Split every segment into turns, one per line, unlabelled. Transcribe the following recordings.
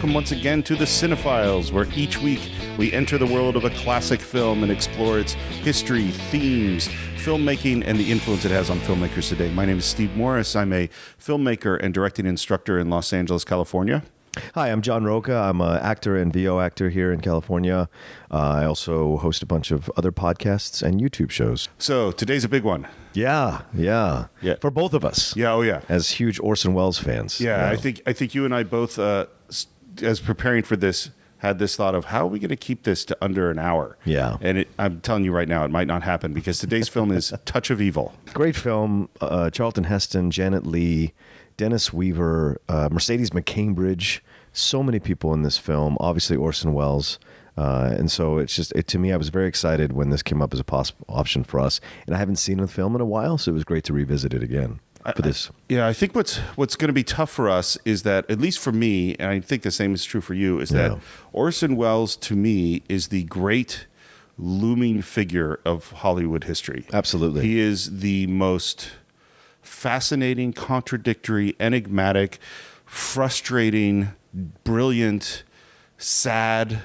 welcome once again to the Cine-Files, where each week we enter the world of a classic film and explore its history, themes, filmmaking, and the influence it has on filmmakers today. My name is Steve Morris. I'm a filmmaker and directing instructor in Los Angeles, California.
Hi, I'm John Roca. I'm an actor and VO actor here in California. I also host a bunch of other podcasts and YouTube shows.
So today's a big one.
Yeah. For both of us.
Yeah, oh yeah.
As huge Orson Welles fans.
Yeah, I think you and I both, as preparing for this, had this thought of how are we going to keep this to under an hour?
Yeah.
And I'm telling you right now, it might not happen because today's film is Touch of Evil.
Great film. Charlton Heston, Janet Leigh, Dennis Weaver, Mercedes McCambridge, so many people in this film, obviously Orson Welles. And so it's just, to me, I was very excited when this came up as a possible option for us. And I haven't seen the film in a while, so it was great to revisit it again for this.
I think what's going to be tough for us is that, at least for me, and I think the same is true for you, is that Orson Welles, to me, is the great looming figure of Hollywood history.
Absolutely.
He is the most fascinating, contradictory, enigmatic, frustrating, brilliant, sad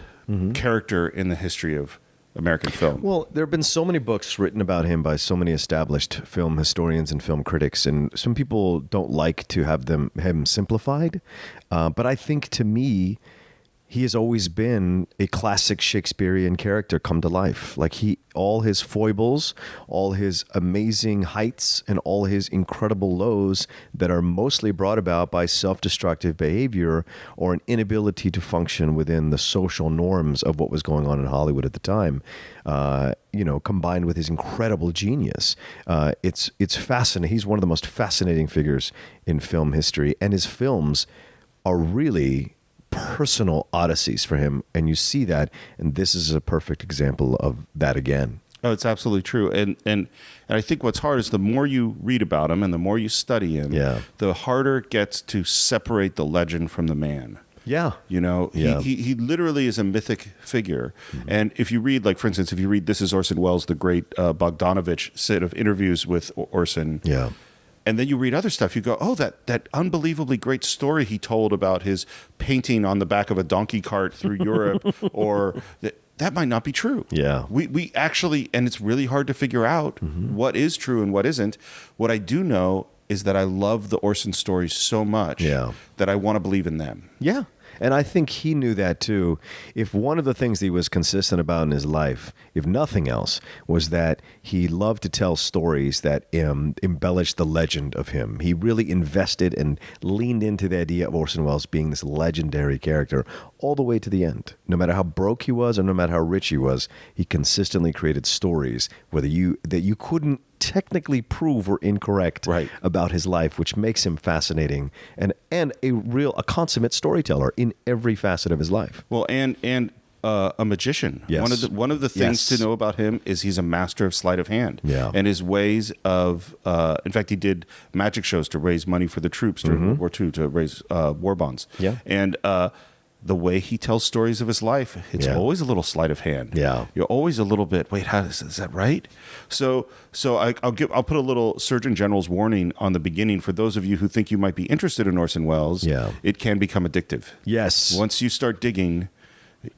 character in the history of American film.
Well, there have been so many books written about him by so many established film historians and film critics, and some people don't like to have him simplified. But I think, to me, he has always been a classic Shakespearean character come to life. Like all his foibles, all his amazing heights, and all his incredible lows that are mostly brought about by self-destructive behavior or an inability to function within the social norms of what was going on in Hollywood at the time. Combined with his incredible genius, it's fascinating. He's one of the most fascinating figures in film history, and his films are really personal odysseys for him, and you see that, and this is a perfect example of that again.
Oh, it's absolutely true. And I think what's hard is the more you read about him and the more you study him, the harder it gets to separate the legend from the man.
Yeah.
He literally is a mythic figure. Mm-hmm. And if you read, like, for instance, if you read This Is Orson Welles, the great Bogdanovich set of interviews with Orson, and then you read other stuff, you go, oh, that unbelievably great story he told about his painting on the back of a donkey cart through Europe, or that might not be true.
Yeah.
We actually, and it's really hard to figure out what is true and what isn't. What I do know is that I love the Orson stories so much that I want to believe in them. Yeah.
And I think he knew that too. If one of the things he was consistent about in his life, if nothing else, was that he loved to tell stories that embellished the legend of him. He really invested and leaned into the idea of Orson Welles being this legendary character all the way to the end. No matter how broke he was or no matter how rich he was, he consistently created stories that you couldn't technically prove were incorrect about his life, which makes him fascinating and a consummate storyteller in every facet of his life.
Well, and a magician. Yes. One of the things to know about him is he's a master of sleight of hand.
Yeah.
And his ways of, in fact, he did magic shows to raise money for the troops during World War II to raise war bonds.
Yeah.
And the way he tells stories of his life, it's always a little sleight of hand.
Yeah.
You're always a little bit, wait, is that right? So I'll put a little Surgeon General's warning on the beginning for those of you who think you might be interested in Orson Welles.
Yeah.
It can become addictive.
Yes.
Once you start digging,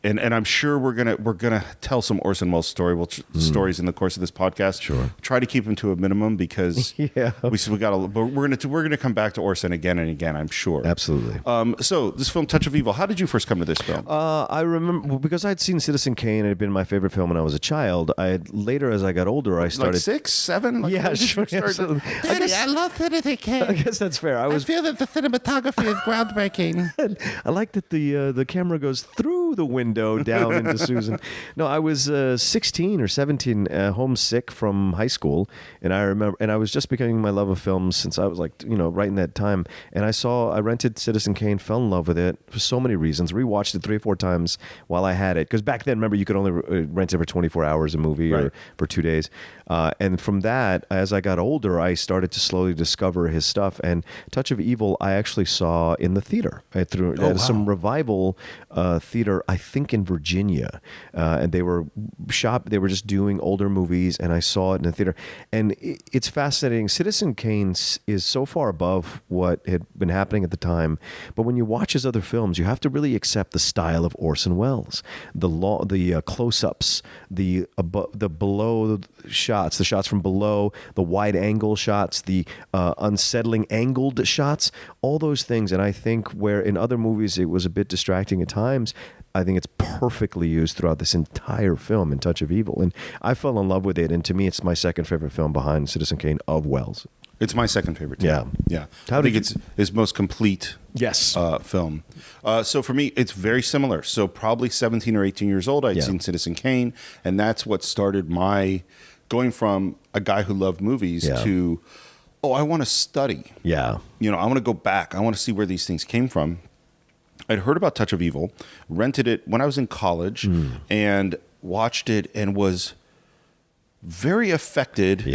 and I'm sure we're gonna tell some Orson Welles stories in the course of this podcast.
Sure.
Try to keep them to a minimum because we're gonna come back to Orson again and again, I'm sure.
Absolutely.
So this film, Touch of Evil, how did you first come to this film?
I remember because I'd seen Citizen Kane. It had been my favorite film when I was a child. Later, as I got older, I started
6, 7.
Sure. Absolutely.
Daddy, I love Citizen Kane.
I guess that's fair. I
feel that the cinematography is groundbreaking.
I like that the camera goes through the window down into Susan. No, I was 16 or 17, homesick from high school, and I was just becoming my love of films since I was right in that time. And I rented Citizen Kane, fell in love with it for so many reasons. Rewatched it 3 or 4 times while I had it, because back then, remember, you could only rent it for 24 hours a movie or for 2 days. And from that, as I got older, I started to slowly discover his stuff. And Touch of Evil, I actually saw in the theater. Some revival theater theater, I think in Virginia, and they were just doing older movies, and I saw it in the theater. And it's fascinating. Citizen Kane is so far above what had been happening at the time, but when you watch his other films, you have to really accept the style of Orson Welles, the close-ups, the below shots, the shots from below, the wide-angle shots, the unsettling angled shots, all those things. And I think where in other movies it was a bit distracting at times, I think it's perfectly used throughout this entire film in Touch of Evil. And I fell in love with it. And to me, it's my second favorite film behind Citizen Kane of Wells.
It's my second favorite too.
Yeah.
Yeah. I think it's his most complete film. So for me, it's very similar. So probably 17 or 18 years old, I'd seen Citizen Kane. And that's what started my going from a guy who loved movies to, I want to study.
Yeah.
I want to go back. I want to see where these things came from. I'd heard about Touch of Evil, rented it when I was in college, and watched it and was very affected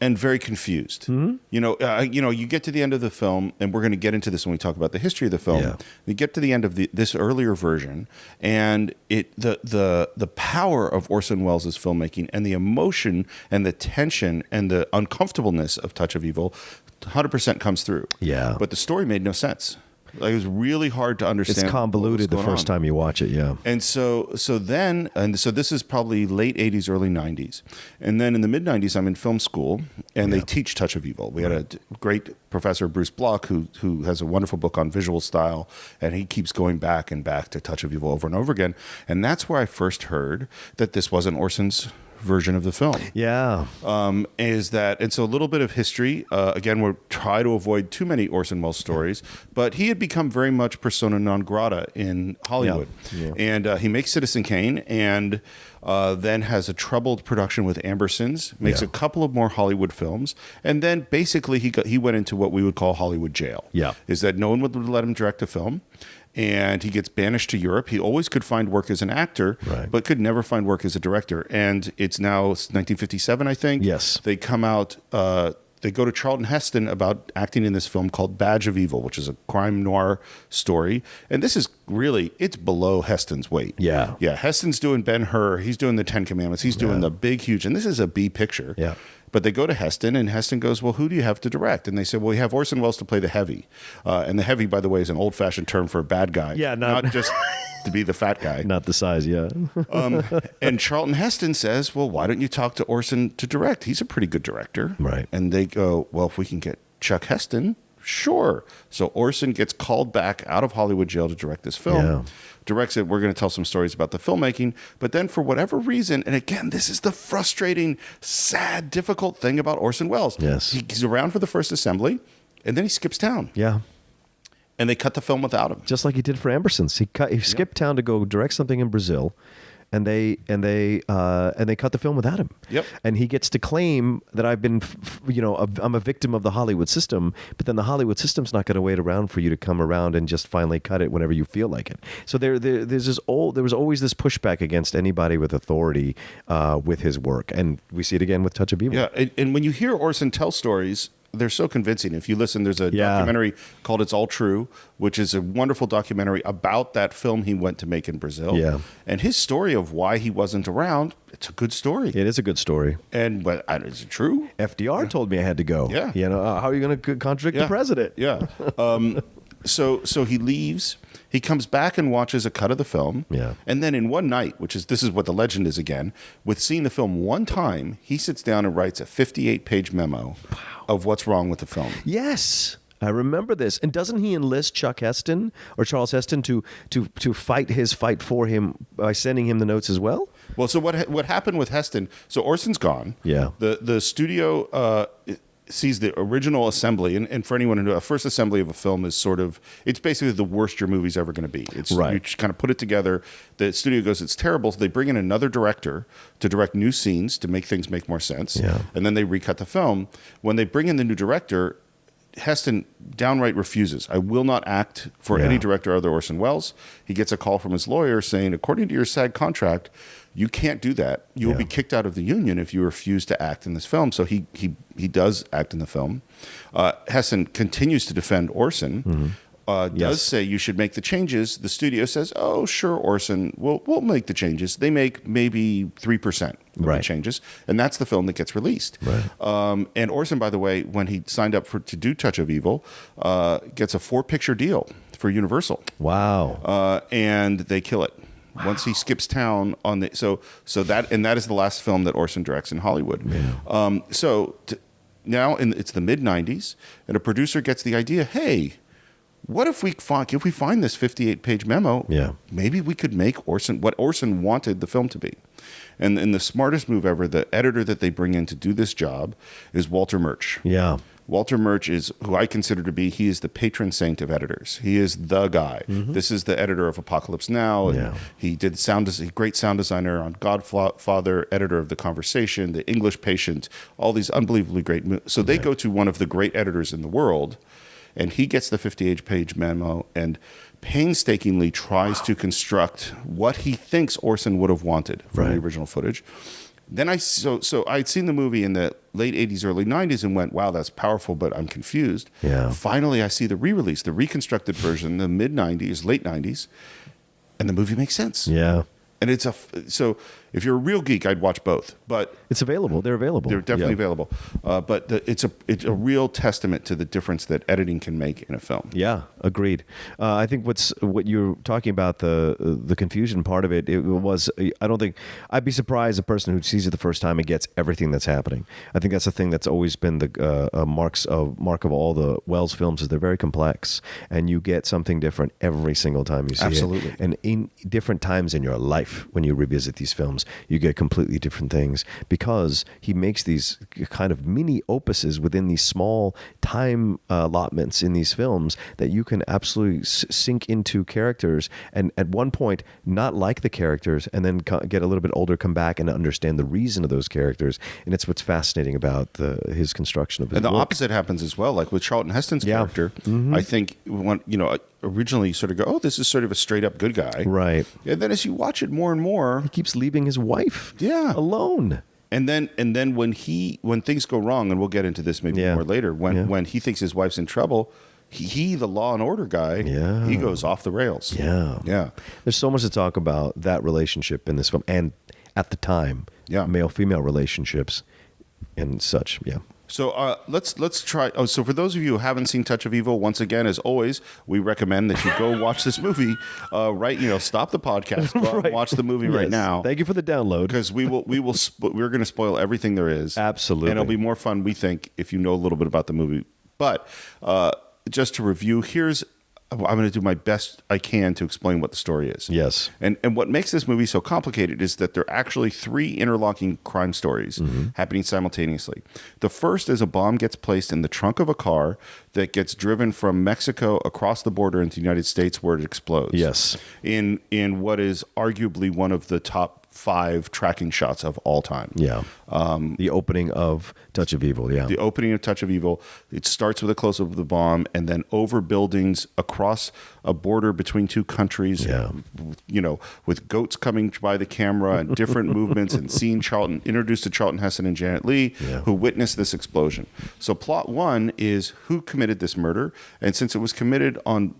and very confused. Mm-hmm. You get to the end of the film, and we're going to get into this when we talk about the history of the film. Yeah. You get to the end of this earlier version, and the power of Orson Welles' filmmaking and the emotion and the tension and the uncomfortableness of Touch of Evil 100% comes through.
Yeah.
But the story made no sense. Like, it was really hard to understand.
It's convoluted the first time you watch it, And
so this is probably late 80s, early 90s. And then in the mid 90s, I'm in film school, and they teach Touch of Evil. We had a great professor, Bruce Block, who has a wonderful book on visual style, and he keeps going back and back to Touch of Evil over and over again. And that's where I first heard that this wasn't Orson's version of the film.
Yeah.
And so a little bit of history. Again, we'll try to avoid too many Orson Welles stories, but he had become very much persona non grata in Hollywood. Yeah. And he makes Citizen Kane, and then has a troubled production with Ambersons, makes a couple of more Hollywood films, and then basically he went into what we would call Hollywood jail.
Yeah.
Is that no one would let him direct a film. And he gets banished to Europe. He always could find work as an actor, but could never find work as a director. And it's now 1957, I think.
Yes.
They come out, they go to Charlton Heston about acting in this film called Badge of Evil, which is a crime noir story. And this is really, it's below Heston's weight.
Yeah.
Yeah, Heston's doing Ben-Hur. He's doing the Ten Commandments. He's doing the big, huge, and this is a B picture.
Yeah.
But they go to Heston, and Heston goes, well, who do you have to direct? And they said, well, we have Orson Welles to play the heavy. And the heavy, by the way, is an old-fashioned term for a bad guy.
Yeah,
not just to be the fat guy.
Not the size,
And Charlton Heston says, well, why don't you talk to Orson to direct? He's a pretty good director.
Right.
And they go, well, if we can get Chuck Heston, sure. So Orson gets called back out of Hollywood jail to direct this film.
Yeah.
Directs it. We're going to tell some stories about the filmmaking. But then for whatever reason, and again, this is the frustrating, sad, difficult thing about Orson Welles.
Yes.
He's around for the first assembly, and then he skips town.
Yeah.
And they cut the film without him.
Just like he did for Ambersons. He skipped town to go direct something in Brazil. And they cut the film without him.
Yep.
And he gets to claim that I'm a victim of the Hollywood system, but then the Hollywood system's not going to wait around for you to come around and just finally cut it whenever you feel like it. So there was always this pushback against anybody with authority with his work, and we see it again with Touch of Evil.
Yeah, and when you hear Orson tell stories, they're so convincing. If you listen, there's a documentary called It's All True, which is a wonderful documentary about that film he went to make in Brazil. Yeah. And his story of why he wasn't around, it's a good story.
It is a good story.
But is it true?
FDR told me I had to go.
Yeah.
How are you going to contradict the president?
Yeah. So he leaves. He comes back and watches a cut of the film.
Yeah.
And then in one night, this is what the legend is again, with seeing the film one time, he sits down and writes a 58-page memo of what's wrong with the film.
Yes. I remember this. And doesn't he enlist Chuck Heston or Charles Heston to fight his fight for him by sending him the notes as well?
Well, so what happened with Heston, so Orson's gone.
Yeah.
The studio sees the original assembly, and for anyone who knows, a first assembly of a film is it's basically the worst your movie's ever going to be. It's right. You just kind of put it together. The studio goes, it's terrible. So they bring in another director to direct new scenes to make things make more sense.
Yeah.
And then they recut the film. When they bring in the new director, Heston downright refuses. I will not act for any director other than Orson Welles. He gets a call from his lawyer saying, according to your SAG contract, you can't do that. You will be kicked out of the union if you refuse to act in this film. So he does act in the film. Heston continues to defend Orson. does say you should make the changes, the studio says, "Oh, sure, Orson, we'll make the changes." They make maybe 3% of the changes, and that's the film that gets released.
Right.
And Orson, by the way, when he signed up to do Touch of Evil, gets a 4-picture deal for Universal.
Wow.
And they kill it. Once he skips town on the that is the last film that Orson directs in Hollywood.
Yeah.
Now it's the mid '90s, and a producer gets the idea. Hey, what if we find this 58-page memo?
Yeah.
Maybe we could make what Orson wanted the film to be. And the smartest move ever, the editor that they bring in to do this job is Walter Murch.
Yeah.
Walter Murch is who I consider to be, he is the patron saint of editors. He is the guy. Mm-hmm. This is the editor of Apocalypse Now. And he did great sound designer on Godfather, editor of The Conversation, The English Patient, all these unbelievably great movies. So they go to one of the great editors in the world, and he gets the 58-page memo and painstakingly tries to construct what he thinks Orson would have wanted from the original footage. Then I'd seen the movie in the late 80s, early 90s and went, wow, that's powerful, but I'm confused.
Yeah.
Finally, I see the re-release, the reconstructed version, the mid 90s, late 90s, and the movie makes sense.
Yeah.
And so if you're a real geek, I'd watch both. But
it's available. They're available.
They're definitely available. But it's a real testament to the difference that editing can make in a film.
Yeah, agreed. I think what you're talking about, the confusion part of it, I don't think I'd be surprised a person who sees it the first time and gets everything that's happening. I think that's the thing that's always been the mark of all the Wells films is they're very complex, and you get something different every single time you see
Absolutely.
it. And in different times in your life, when you revisit these films, you get completely different things because he makes these kind of mini opuses within these small time allotments in these films that you can absolutely sink into characters and at one point not like the characters and then get a little bit older, come back and understand the reason of those characters. And it's what's fascinating about his construction of his
And the
work.
opposite happens as well. Like with Charlton Heston's character, I think originally you sort of go, oh, this is sort of a straight up good guy.
Right.
And then as you watch it more and more,
He keeps leaving his wife alone.
And then when things go wrong, and we'll get into this maybe more later, when he thinks his wife's in trouble, he the Law and Order guy, he goes off the rails.
Yeah. There's so much to talk about that relationship in this film, and at the time, male-female relationships and such. Yeah.
So let's try. Oh, so for those of you who haven't seen Touch of Evil, once again, as always, we recommend that you go watch this movie. Stop the podcast, go out and watch the movie right now.
Thank you for the download,
because we're going to spoil everything there is.
Absolutely,
and it'll be more fun, we think, if you know a little bit about the movie. But just to review, I'm going to do my best I can to explain what the story is.
Yes.
And what makes this movie so complicated is that there are actually 3 interlocking crime stories happening simultaneously. The first is a bomb gets placed in the trunk of a car that gets driven from Mexico across the border into the United States, where it explodes.
Yes.
In what is arguably one of the top 5 tracking shots of all time.
Yeah. The opening of Touch of Evil. Yeah.
The opening of Touch of Evil. It starts with a close-up of the bomb, and then over buildings across a border between 2 countries.
Yeah.
With goats coming by the camera and different movements, and seeing introduced to Charlton Heston and Janet Leigh, who witnessed this explosion. So plot 1 is who committed this murder, and since it was committed on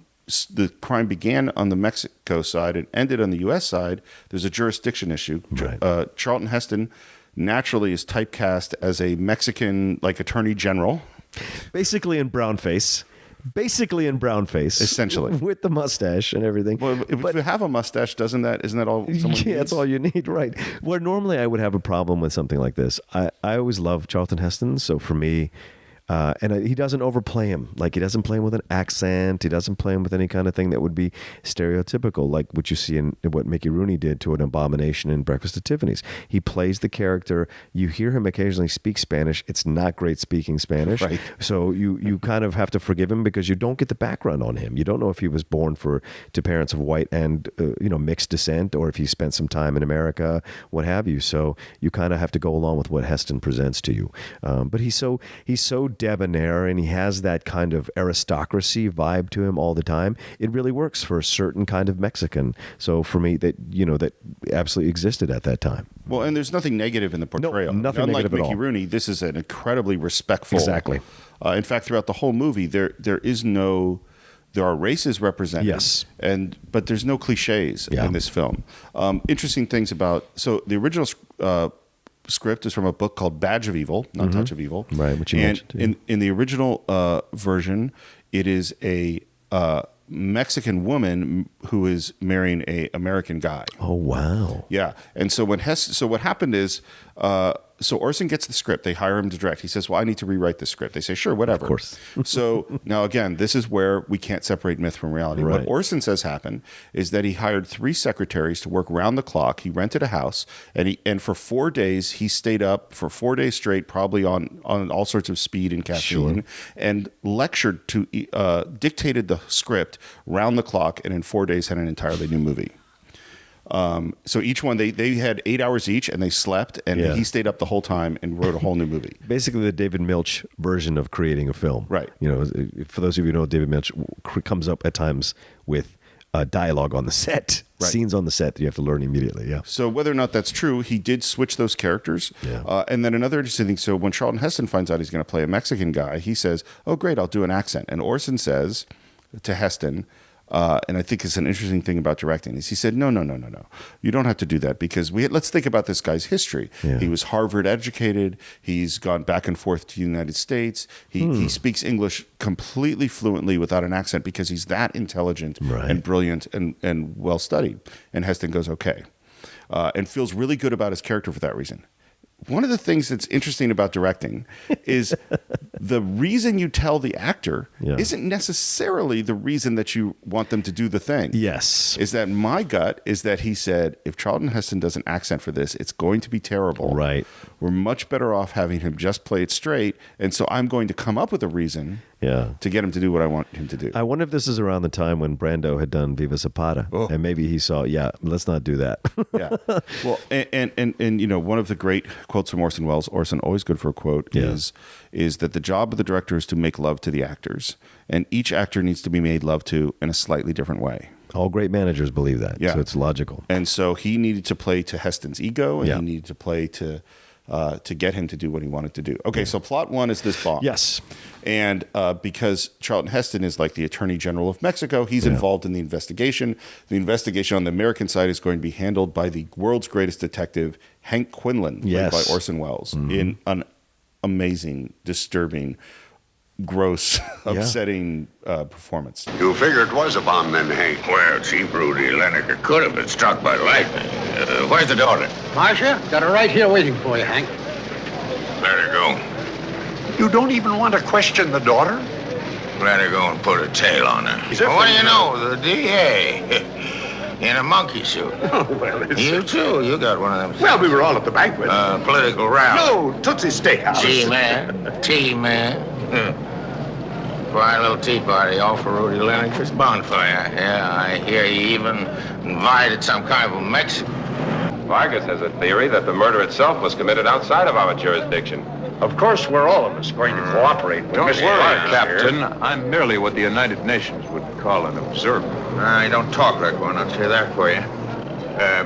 the crime began on the Mexico side and ended on the U.S. side, there's a jurisdiction issue.
Right.
Charlton Heston naturally is typecast as a Mexican, attorney general.
Basically in brownface.
Essentially.
With the mustache and everything.
Well, if you have a mustache, isn't that all someone needs?
That's all you need, right. Where normally I would have a problem with something like this. I always love Charlton Heston, so for me... and he doesn't overplay him. Like, he doesn't play him with an accent. He doesn't play him with any kind of thing that would be stereotypical, like what you see in what Mickey Rooney did to an Abomination in Breakfast at Tiffany's. He plays the character. You hear him occasionally speak Spanish. It's not great speaking Spanish.
Right.
So you kind of have to forgive him because you don't get the background on him. You don't know if he was born to parents of white and mixed descent, or if he spent some time in America, what have you. So you kind of have to go along with what Heston presents to you. But he's so debonair, and he has that kind of aristocracy vibe to him all the time. It really works for a certain kind of Mexican. So for me, that absolutely existed at that time.
Well, and there's nothing negative in the portrayal.
No, nothing
Unlike
negative at
Mickey
all.
Rooney, this is an incredibly respectful.
Exactly.
In fact, throughout the whole movie, there is no there are races represented.
Yes.
But there's no cliches in this film. Interesting things about, so the original script is from a book called Badge of Evil, not Touch of Evil.
Right, which you mentioned.
In the original version, it is a Mexican woman who is marrying a American guy.
Oh, wow.
Yeah. And so what happened is, so Orson gets the script. They hire him to direct. He says, well, I need to rewrite the script. They say, sure, whatever.
Of course.
So now, again, this is where we can't separate myth from reality.
Right.
What Orson says happened is that he hired 3 secretaries to work round the clock. He rented a house, and for 4 days, he stayed up for 4 days straight, probably on all sorts of speed and caffeine, and lectured dictated the script round the clock, and in 4 days had an entirely new movie. So each one, they had 8 hours each, and they slept, and he stayed up the whole time and wrote a whole new movie.
Basically, the David Milch version of creating a film.
Right.
You know, for those of you who know, David Milch comes up at times with dialogue on the set, scenes on the set that you have to learn immediately. Yeah.
So whether or not that's true, he did switch those characters.
Yeah.
And then another interesting thing, so when Charlton Heston finds out he's going to play a Mexican guy, he says, oh, great, I'll do an accent. And Orson says to Heston, and I think it's an interesting thing about directing, is he said, no. You don't have to do that, because let's think about this guy's history.
Yeah.
He was Harvard educated. He's gone back and forth to the United States. He speaks English completely fluently without an accent, because he's that intelligent and brilliant and well-studied. And Heston goes, okay, and feels really good about his character for that reason. One of the things that's interesting about directing is the reason you tell the actor isn't necessarily the reason that you want them to do the thing.
Yes.
Is that my gut is that he said, if Charlton Heston does an accent for this, it's going to be terrible.
Right.
We're much better off having him just play it straight. And so I'm going to come up with a reason to get him to do what I want him to do.
I wonder if this is around the time when Brando had done Viva Zapata.
Oh.
And maybe he saw, let's not do that.
Yeah. Well, and you know, one of the great quotes from Orson Welles, Orson, always good for a quote, is that the job of the director is to make love to the actors. And each actor needs to be made love to in a slightly different way.
All great managers believe that.
Yeah.
So it's logical.
And so he needed to play to Heston's ego, and he needed to play to get him to do what he wanted to do. Okay, so plot one is this bomb.
Yes.
And because Charlton Heston is like the Attorney General of Mexico, he's involved in the investigation. The investigation on the American side is going to be handled by the world's greatest detective, Hank Quinlan, played by Orson Welles, in an amazing, disturbing, gross, upsetting performance.
You figured it was a bomb then, Hank?
Well, Chief Rudy Lennox could have been struck by lightning. Where's the daughter?
Marcia, got her right here waiting for you, Hank.
Let her go.
You don't even want to question the daughter?
Let her go and put a tail on her. What do you know? The DA. In a monkey suit.
Oh, well, it's...
You too. You got one of them.
Well, we were all at the banquet.
Political rally.
No, Tootsie's Steakhouse.
Tea-man. Tea-man. Fine little tea party, all for Rudy Lennox's bonfire. Yeah, I hear he even invited some kind of a Mexican.
Vargas has a theory that the murder itself was committed outside of our jurisdiction.
Of course, we're all of us going to cooperate with
Don't
Mr.
worry,
Vargas
Captain.
here.
I'm merely what the United Nations would call an observer.
I don't talk like one, I'll say that for you.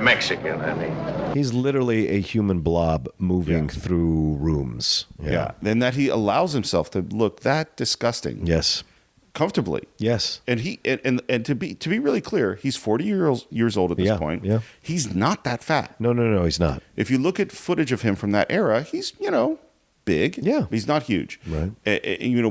Mexican, I mean.
He's literally a human blob moving through rooms.
Yeah. And that he allows himself to look that disgusting.
Yes.
Comfortably.
Yes.
And he and to be really clear, he's 40 years old at this point.
Yeah.
He's not that fat.
No, he's not.
If you look at footage of him from that era, he's, big.
Yeah.
He's not huge.
Right.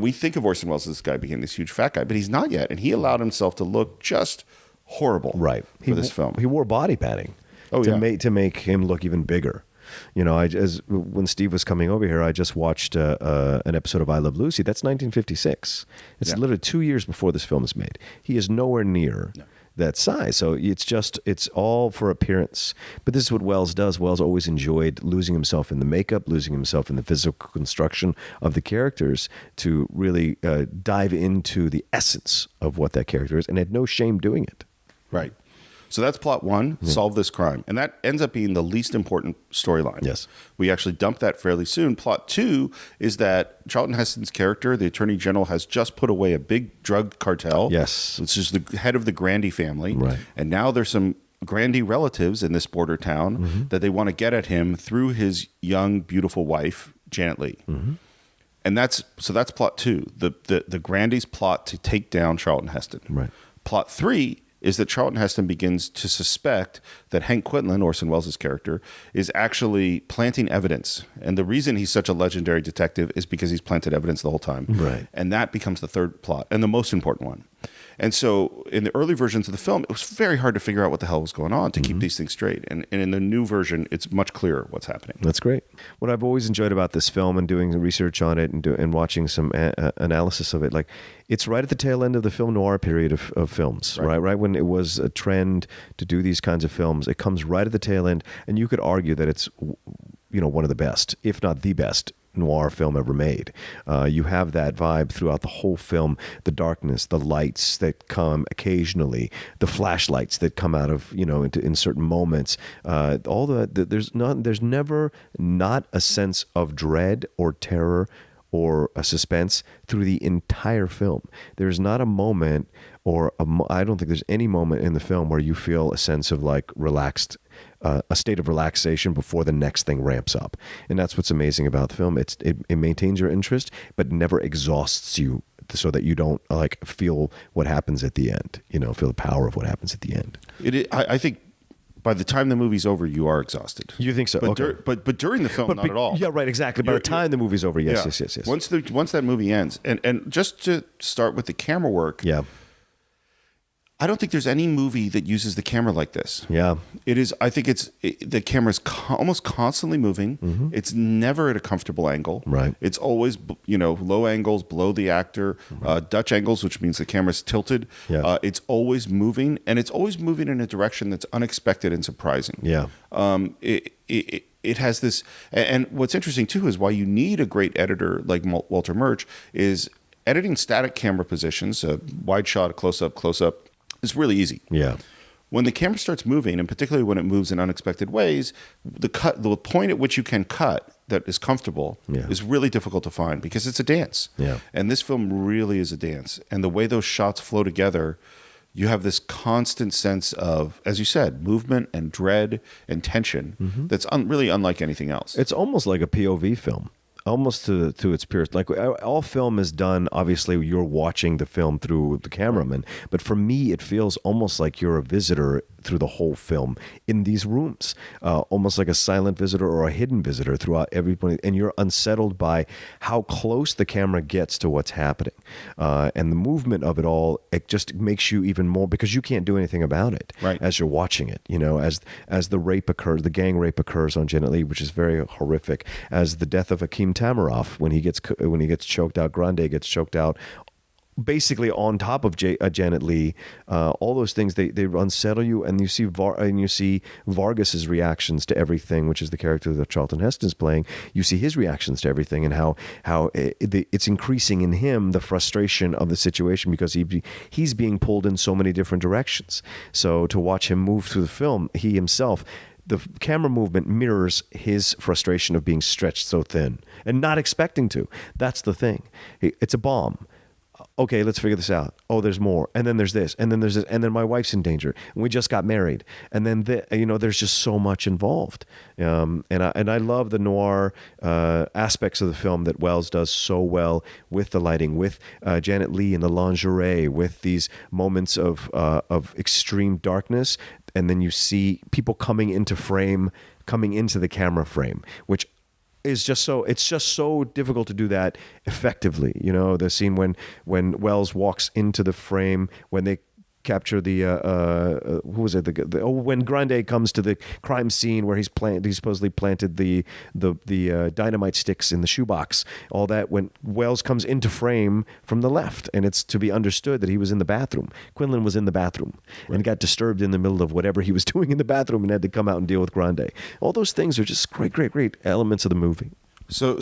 We think of Orson Welles as this guy became this huge fat guy, but he's not yet. And he allowed himself to look just horrible for this film.
He wore body padding to make him look even bigger. When Steve was coming over here, I just watched an episode of I Love Lucy. That's 1956. It's literally 2 years before this film is made. He is nowhere near that size. So it's all for appearance. But this is what Welles does. Welles always enjoyed losing himself in the makeup, losing himself in the physical construction of the characters to really dive into the essence of what that character is, and had no shame doing it.
Right. So that's plot one, solve this crime. And that ends up being the least important storyline.
Yes.
We actually dump that fairly soon. Plot two is that Charlton Heston's character, the Attorney General, has just put away a big drug cartel.
Yes.
Which is the head of the Grandy family.
Right.
And now there's some Grandy relatives in this border town that they want to get at him through his young, beautiful wife, Janet Leigh. And that's plot 2. The Grande's plot to take down Charlton Heston.
Right.
Plot 3 is that Charlton Heston begins to suspect that Hank Quinlan, Orson Welles' character, is actually planting evidence. And the reason he's such a legendary detective is because he's planted evidence the whole time.
Right.
And that becomes the third plot and the most important one. And so in the early versions of the film, it was very hard to figure out what the hell was going on to keep these things straight. And in the new version, it's much clearer what's happening.
That's great. What I've always enjoyed about this film and doing the research on it and watching some analysis of it, like it's right at the tail end of the film noir period of films, right when it was a trend to do these kinds of films. It comes right at the tail end, and you could argue that it's one of the best, if not the best, noir film ever made. You have that vibe throughout the whole film, the darkness, the lights that come occasionally, the flashlights that come out of, in certain moments, all there's never not a sense of dread or terror or a suspense through the entire film. There's not a moment I don't think there's any moment in the film where you feel a sense of like relaxed, a state of relaxation before the next thing ramps up. And that's what's amazing about the film. It maintains your interest, but never exhausts you so that you don't like feel what happens at the end, feel the power of what happens at the end.
I think by the time the movie's over, you are exhausted.
You think so?
But, but during the film, not at all.
Yeah, right, exactly. By the time the movie's over, yes.
Once that movie ends, and just to start with the camera work, I don't think there's any movie that uses the camera like this.
Yeah.
It is. I think the camera's almost constantly moving. Mm-hmm. It's never at a comfortable angle.
Right.
It's always, low angles below the actor, Dutch angles, which means the camera's tilted.
Yeah.
It's always moving, and it's always moving in a direction that's unexpected and surprising.
Yeah.
It has this, and what's interesting too is why you need a great editor like Walter Murch is editing static camera positions, a wide shot, a close up, is really easy.
Yeah.
When the camera starts moving, and particularly when it moves in unexpected ways, the point at which you can cut that is comfortable is really difficult to find because it's a dance.
Yeah.
And this film really is a dance. And the way those shots flow together, you have this constant sense of, as you said, movement and dread and tension that's really unlike anything else.
It's almost like a POV film. Almost to its purest. Like all film is done, obviously you're watching the film through the cameraman, but for me it feels almost like you're a visitor through the whole film in these rooms, almost like a silent visitor or a hidden visitor throughout everybody, and you're unsettled by how close the camera gets to what's happening, and the movement of it all. It just makes you even more, because you can't do anything about it as you're watching it. As the rape occurs, the gang rape occurs on Janet Leigh, which is very horrific. As the death of Akeem Tamaroff, when he gets choked out, Grande gets choked out, basically on top of Janet Leigh, all those things they unsettle you, and you see Vargas's reactions to everything, which is the character that Charlton Heston is playing. You see his reactions to everything, and how it's increasing in him the frustration of the situation because he's being pulled in so many different directions. So to watch him move through the film, he himself. The camera movement mirrors his frustration of being stretched so thin and not expecting to. That's the thing. It's a bomb. Okay, let's figure this out. Oh, there's more. And then there's this. And then there's this. And then my wife's in danger. And we just got married. And then, there's just so much involved. And I love the noir aspects of the film that Wells does so well with the lighting, with Janet Leigh in the lingerie, with these moments of extreme darkness. And then you see people coming into the camera frame, which is just so difficult to do that effectively. The scene when Wells walks into the frame, when they capture the who was it? When Grande comes to the crime scene where he supposedly planted the dynamite sticks in the shoebox. All that, when Wells comes into frame from the left, and it's to be understood that he was in the bathroom. Quinlan was in the bathroom and got disturbed in the middle of whatever he was doing in the bathroom and had to come out and deal with Grande. All those things are just great elements of the movie.
So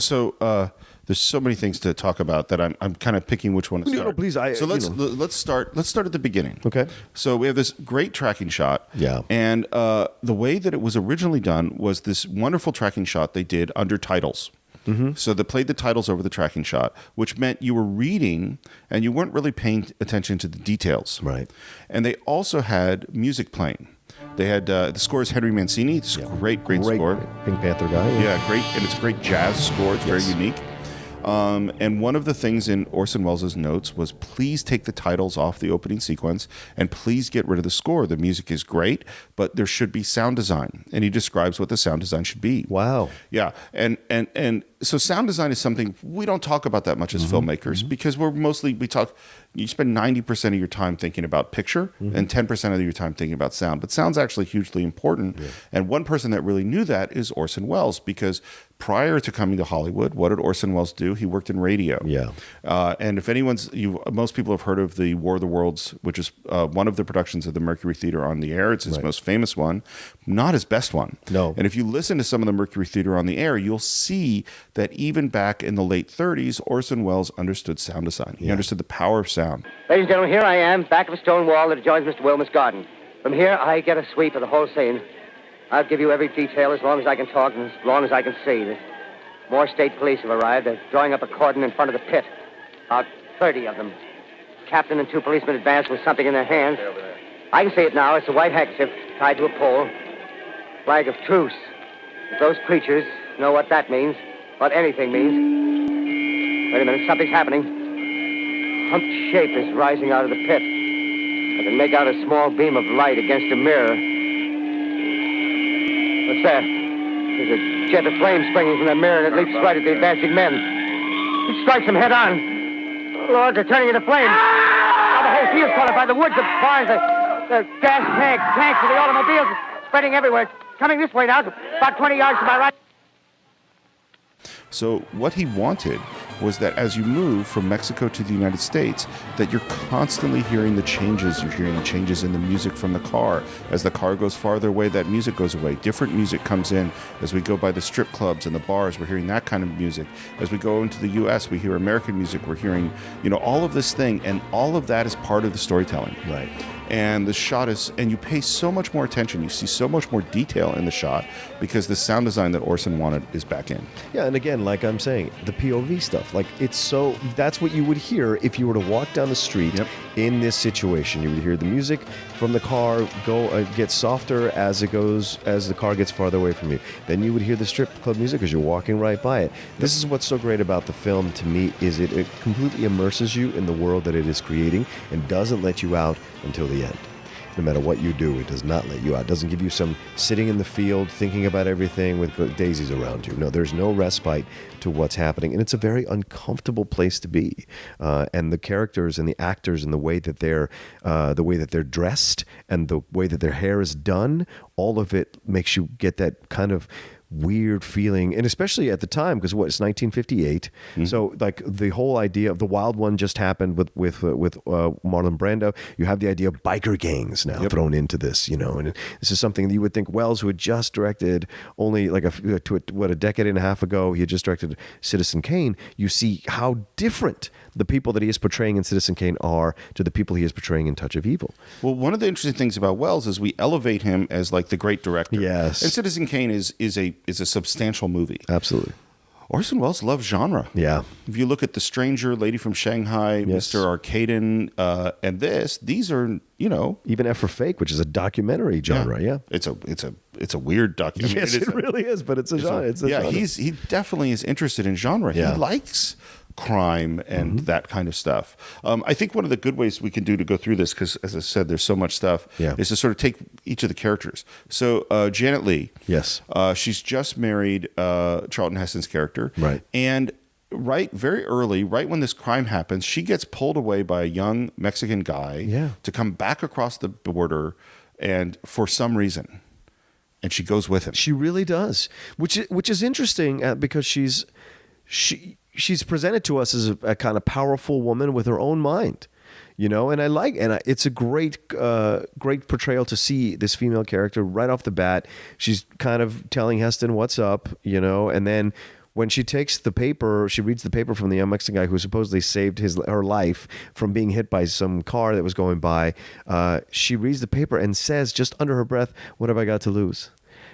there's so many things to talk about that I'm kind of picking which one to start.
No, please.
Let's start at the beginning.
Okay.
So we have this great tracking shot.
Yeah.
And the way that it was originally done was this wonderful tracking shot they did under titles. Mm-hmm. So they played the titles over the tracking shot, which meant you were reading and you weren't really paying attention to the details.
Right.
And they also had music playing. They had the score is Henry Mancini. It's a great score.
Pink Panther guy.
Yeah, great, and it's a great jazz score. It's very unique. And one of the things in Orson Welles' notes was, please take the titles off the opening sequence and please get rid of the score. The music is great, but there should be sound design. And he describes what the sound design should be.
Wow.
Yeah. And so sound design is something we don't talk about that much as filmmakers, because you spend 90% of your time thinking about picture and 10% of your time thinking about sound. But sound's actually hugely important. Yeah. And one person that really knew that is Orson Welles, because prior to coming to Hollywood, what did Orson Welles do? He worked in radio.
Yeah.
And if most people have heard of the War of the Worlds, which is one of the productions of the Mercury Theater on the Air. It's his most famous one, not his best one.
No.
And if you listen to some of the Mercury Theater on the Air, you'll see that even back in the late 30s, Orson Welles understood sound design. He understood the power of sound.
Ladies and gentlemen, here I am, back of a stone wall that adjoins Mr. Wilmer's garden. From here, I get a sweep of the whole scene. I'll give you every detail as long as I can talk and as long as I can see. More state police have arrived. They're drawing up a cordon in front of the pit. About 30 of them. Captain and 2 policemen advance with something in their hands. I can see it now. It's a white handkerchief tied to a pole. Flag of truce. If those creatures know what that means, what anything means. Wait a minute, something's happening. A humped shape is rising out of the pit. I can make out a small beam of light against a mirror. What's that? There's a jet of flame springing from the mirror, and it leaps right at the advancing men. It strikes them head on. Lord, they're turning into flames. Now the whole field's caught up by the woods, the barns, the gas tanks of the automobiles, spreading everywhere. It's coming this way now, about 20 yards to my right.
So what he wanted was that as you move from Mexico to the United States, that you're constantly hearing the changes. You're hearing the changes in the music from the car. As the car goes farther away, that music goes away. Different music comes in. As we go by the strip clubs and the bars, we're hearing that kind of music. As we go into the U.S., we hear American music. We're hearing, all of this thing. And all of that is part of the storytelling.
Right.
And the shot and you pay so much more attention. You see so much more detail in the shot because the sound design that Orson wanted is back in.
Yeah, and again, like I'm saying, the POV stuff, that's what you would hear if you were to walk down the street in this situation. You would hear the music from the car get softer as the car gets farther away from you. Then you would hear the strip club music as you're walking right by it. This is what's so great about the film to me, is it completely immerses you in the world that it is creating and doesn't let you out until the end. No matter what you do, it does not let you out. It doesn't give you some sitting in the field thinking about everything with daisies around you. No, there's no respite to what's happening, and it's a very uncomfortable place to be. And the characters and the actors and the way that they're dressed and the way that their hair is done, all of it makes you get that kind of weird feeling, and especially at the time, because it's 1958. So like the whole idea of the Wild One just happened with Marlon Brando. You have the idea of biker gangs now thrown into this, and this is something that you would think Wells, who had just directed only a decade and a half ago, he had just directed Citizen Kane. You see how different the people that he is portraying in Citizen Kane are to the people he is portraying in Touch of Evil.
Well, one of the interesting things about Wells is we elevate him as like the great director.
Yes.
And Citizen Kane is a substantial movie.
Absolutely.
Orson Welles loves genre.
Yeah.
If you look at The Stranger, Lady from Shanghai, Mr. Arcaden, and these are,
even F for Fake, which is a documentary genre. Yeah.
It's a weird documentary.
Yes, it really is, but it's a genre. Genre.
He definitely is interested in genre.
Yeah.
He likes crime and that kind of stuff. I think one of the good ways we can do to go through this, because as I said, there's so much stuff, is to sort of take each of the characters. So Janet Leigh, she's just married Charlton Heston's character,
right?
And very early, right when this crime happens, she gets pulled away by a young Mexican guy to come back across the border, and for some reason, and she goes with him.
She really does, which is interesting because she's presented to us as a kind of powerful woman with her own mind, and it's a great portrayal to see this female character right off the bat. She's kind of telling Heston what's up, and then when she takes the paper, she reads the paper from the young Mexican guy who supposedly saved her life from being hit by some car that was going by. She reads the paper and says, just under her breath, "What have I got to lose?"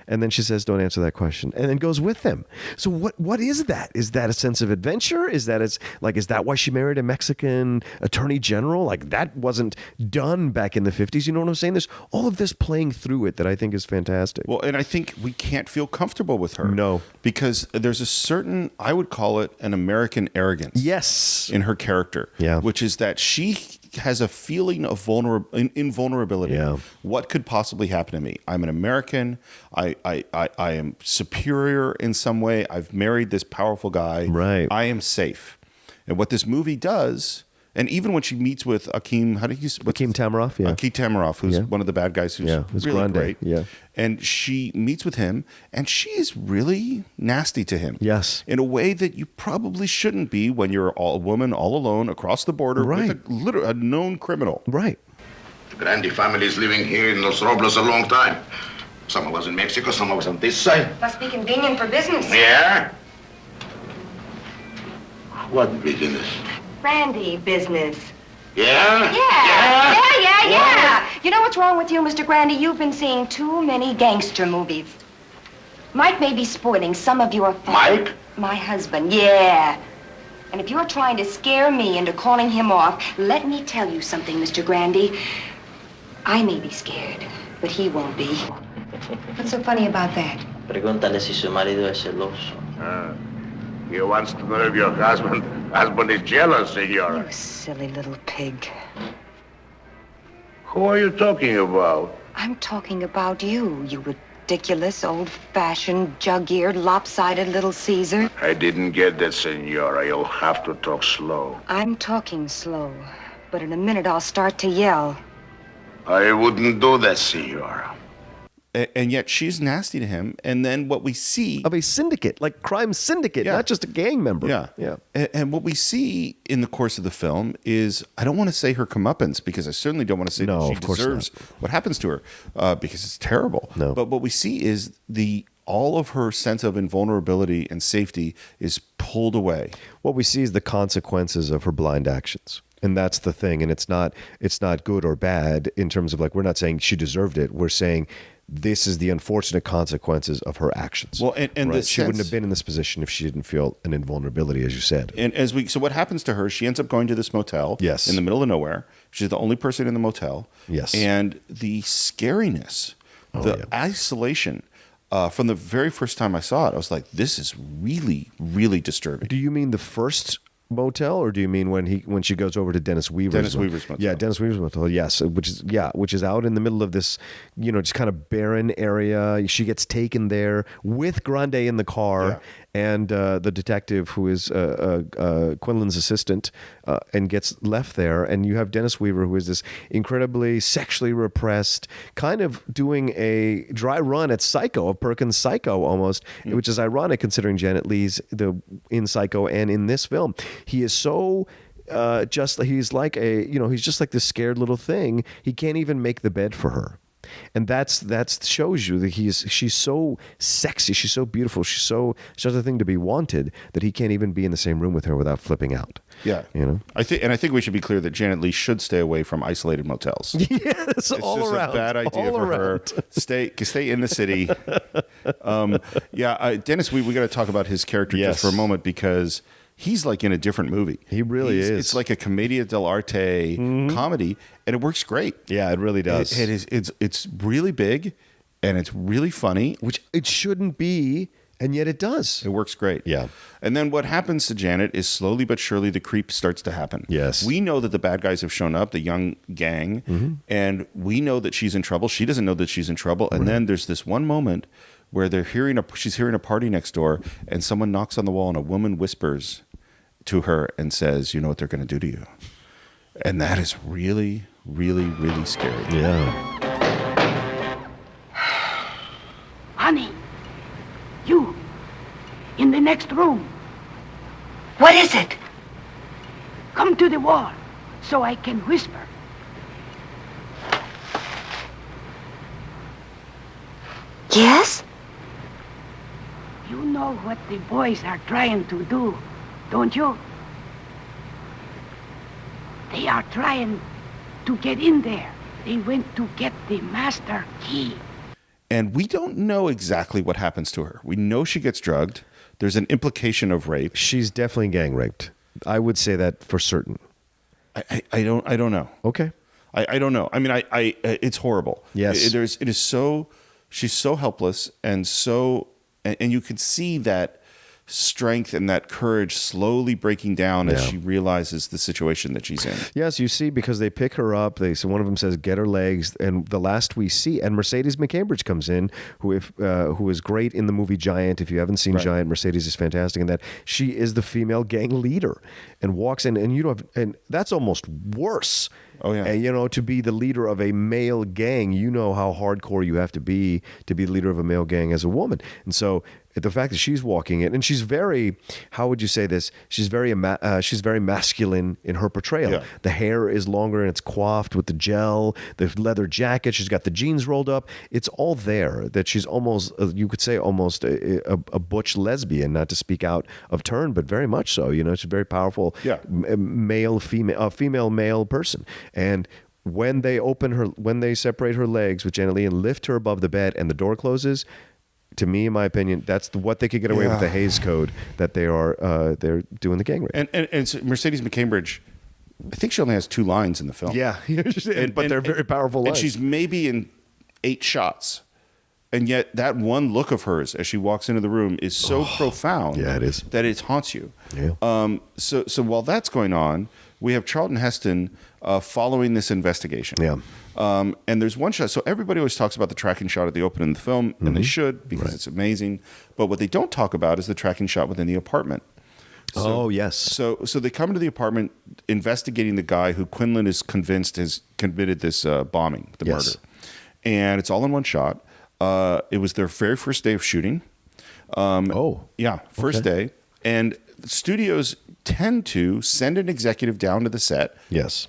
And then she says, don't answer that question, and then goes with them. So what is that? Is that a sense of adventure? Is that is that why she married a Mexican attorney general? Like, that wasn't done back in the 50s. You know what I'm saying? There's all of this playing through it that I think is fantastic.
Well, and I think we can't feel comfortable with her.
No.
Because there's a certain, I would call it an American arrogance.
Yes.
In her character.
Yeah.
Which is that she has a feeling of invulnerability.
Yeah.
What could possibly happen to me? I'm an American. I am superior in some way. I've married this powerful guy.
Right.
I am safe. And what this movie does, and even when she meets with Akeem,
Akeem Tamaroff, yeah.
Akeem Tamaroff, who's one of the bad guys, who's really
Grande.
great.
Yeah.
And she meets with him, and she is really nasty to him.
Yes.
In a way that you probably shouldn't be when you're a woman all alone across the border with a known criminal.
Right.
The Grandi family is living here in Los Robles a long time. Some of us in Mexico, some of us on this side.
Must be convenient for business.
Yeah? What business?
Brandy business.
Yeah?
Yeah. You know what's wrong with you, Mr. Grandy? You've been seeing too many gangster movies. Mike may be spoiling some of your fun.
Mike?
My husband, yeah. And if you're trying to scare me into calling him off, let me tell you something, Mr. Grandy. I may be scared, but he won't be. What's so funny about that?
Pregúntale si su marido es celoso.
He wants to know if your husband is jealous, senora.
You silly little pig.
Who are you talking about?
I'm talking about you, you ridiculous, old-fashioned, jug-eared, lopsided little Caesar.
I didn't get that, senora. You'll have to talk slow.
I'm talking slow, but in a minute I'll start to yell.
I wouldn't do that, senora.
And yet she's nasty to him. And then what we see
of a syndicate, like crime syndicate, not just a gang member.
Yeah. And what we see in the course of the film is, I don't want to say her comeuppance, because I certainly don't want to say that she deserves what happens to her, because it's terrible.
No.
But what we see is all of her sense of invulnerability and safety is pulled away.
What we see is the consequences of her blind actions. And that's the thing. And it's not good or bad in terms of, like, we're not saying she deserved it. We're saying this is the unfortunate consequences of her actions.
Well, and
right? She wouldn't have been in this position if she didn't feel an invulnerability, as you said.
And so what happens to her? She ends up going to this motel.
Yes.
In the middle of nowhere. She's the only person in the motel.
Yes.
And the scariness, isolation. From the very first time I saw it, I was like, this is really, really disturbing.
Do you mean the first motel, or do you mean when she goes over to Dennis Weaver's
motel?
Yeah, Dennis Weaver's motel. Yes, which is out in the middle of this, just kind of barren area. She gets taken there with Grande in the car and the detective who is Quinlan's assistant, and gets left there. And you have Dennis Weaver, who is this incredibly sexually repressed, kind of doing a dry run at Psycho, a Perkins Psycho almost, which is ironic considering Janet Leigh's in Psycho and in this film. He is so he's like he's just like this scared little thing. He can't even make the bed for her. And that shows you that she's so sexy, she's so beautiful, she's a thing to be wanted, that he can't even be in the same room with her without flipping out.
Yeah, I think we should be clear that Janet Leigh should stay away from isolated motels.
Yes,
it's
all
just
around.
a bad idea for her. Stay in the city. Dennis, we got to talk about his character just for a moment, because he's like in a different movie.
He really is.
It's like a commedia dell'arte comedy, and it works great.
Yeah, it really does.
It's really big, and it's really funny.
Which it shouldn't be, and yet it does.
It works great.
Yeah.
And then what happens to Janet is slowly but surely the creep starts to happen.
Yes.
We know that the bad guys have shown up, the young gang, and we know that she's in trouble. She doesn't know that she's in trouble. And then there's this one moment where she's hearing a party next door, and someone knocks on the wall, and a woman whispers to her and says, "You know what they're going to do to you." And that is really, really, really scary.
Yeah.
Honey, you, in the next room.
What is it?
Come to the wall so I can whisper.
Yes?
You know what the boys are trying to do, don't you? They are trying to get in there. They went to get the master key.
And we don't know exactly what happens to her. We know she gets drugged. There's an implication of rape.
She's definitely gang raped. I would say that for certain.
I don't know.
Okay.
I don't know. I mean, it's horrible.
Yes.
She's so helpless and you can see that strength and that courage slowly breaking down as she realizes the situation that she's in.
Yes, you see, because they pick her up. So one of them says, "Get her legs," and the last we see, and Mercedes McCambridge comes in, who is great in the movie Giant. If you haven't seen Giant, Mercedes is fantastic in that. She is the female gang leader, and walks in, and that's almost worse.
Oh yeah,
and to be the leader of a male gang, how hardcore you have to be the leader of a male gang as a woman, and so. The fact that she's walking in, and she's very, how would you say this? She's very masculine in her portrayal.
Yeah.
The hair is longer and it's coiffed with the gel, the leather jacket. She's got the jeans rolled up. It's all there that she's almost, you could say almost a butch lesbian, not to speak out of turn, but very much so. She's a very powerful female male person. And when they separate her legs with Janet Leigh and lift her above the bed and the door closes, to me, in my opinion, that's what they could get away with the Hays Code that they're doing the gang rape.
And so Mercedes McCambridge, I think she only has 2 lines in the film.
Yeah, but they're very powerful lines.
And she's maybe in 8 shots. And yet that one look of hers as she walks into the room is so profound
it is.
that it haunts you.
Yeah.
So while that's going on, we have Charlton Heston following this investigation.
Yeah.
And there's one shot. So everybody always talks about the tracking shot at the opening of the film, and they should because it's amazing. But what they don't talk about is the tracking shot within the apartment.
Yes.
So they come into the apartment investigating the guy who Quinlan is convinced has committed this bombing, the murder. And it's all in one shot. It was their very first day of shooting. Yeah, first day. And studios tend to send an executive down to the set,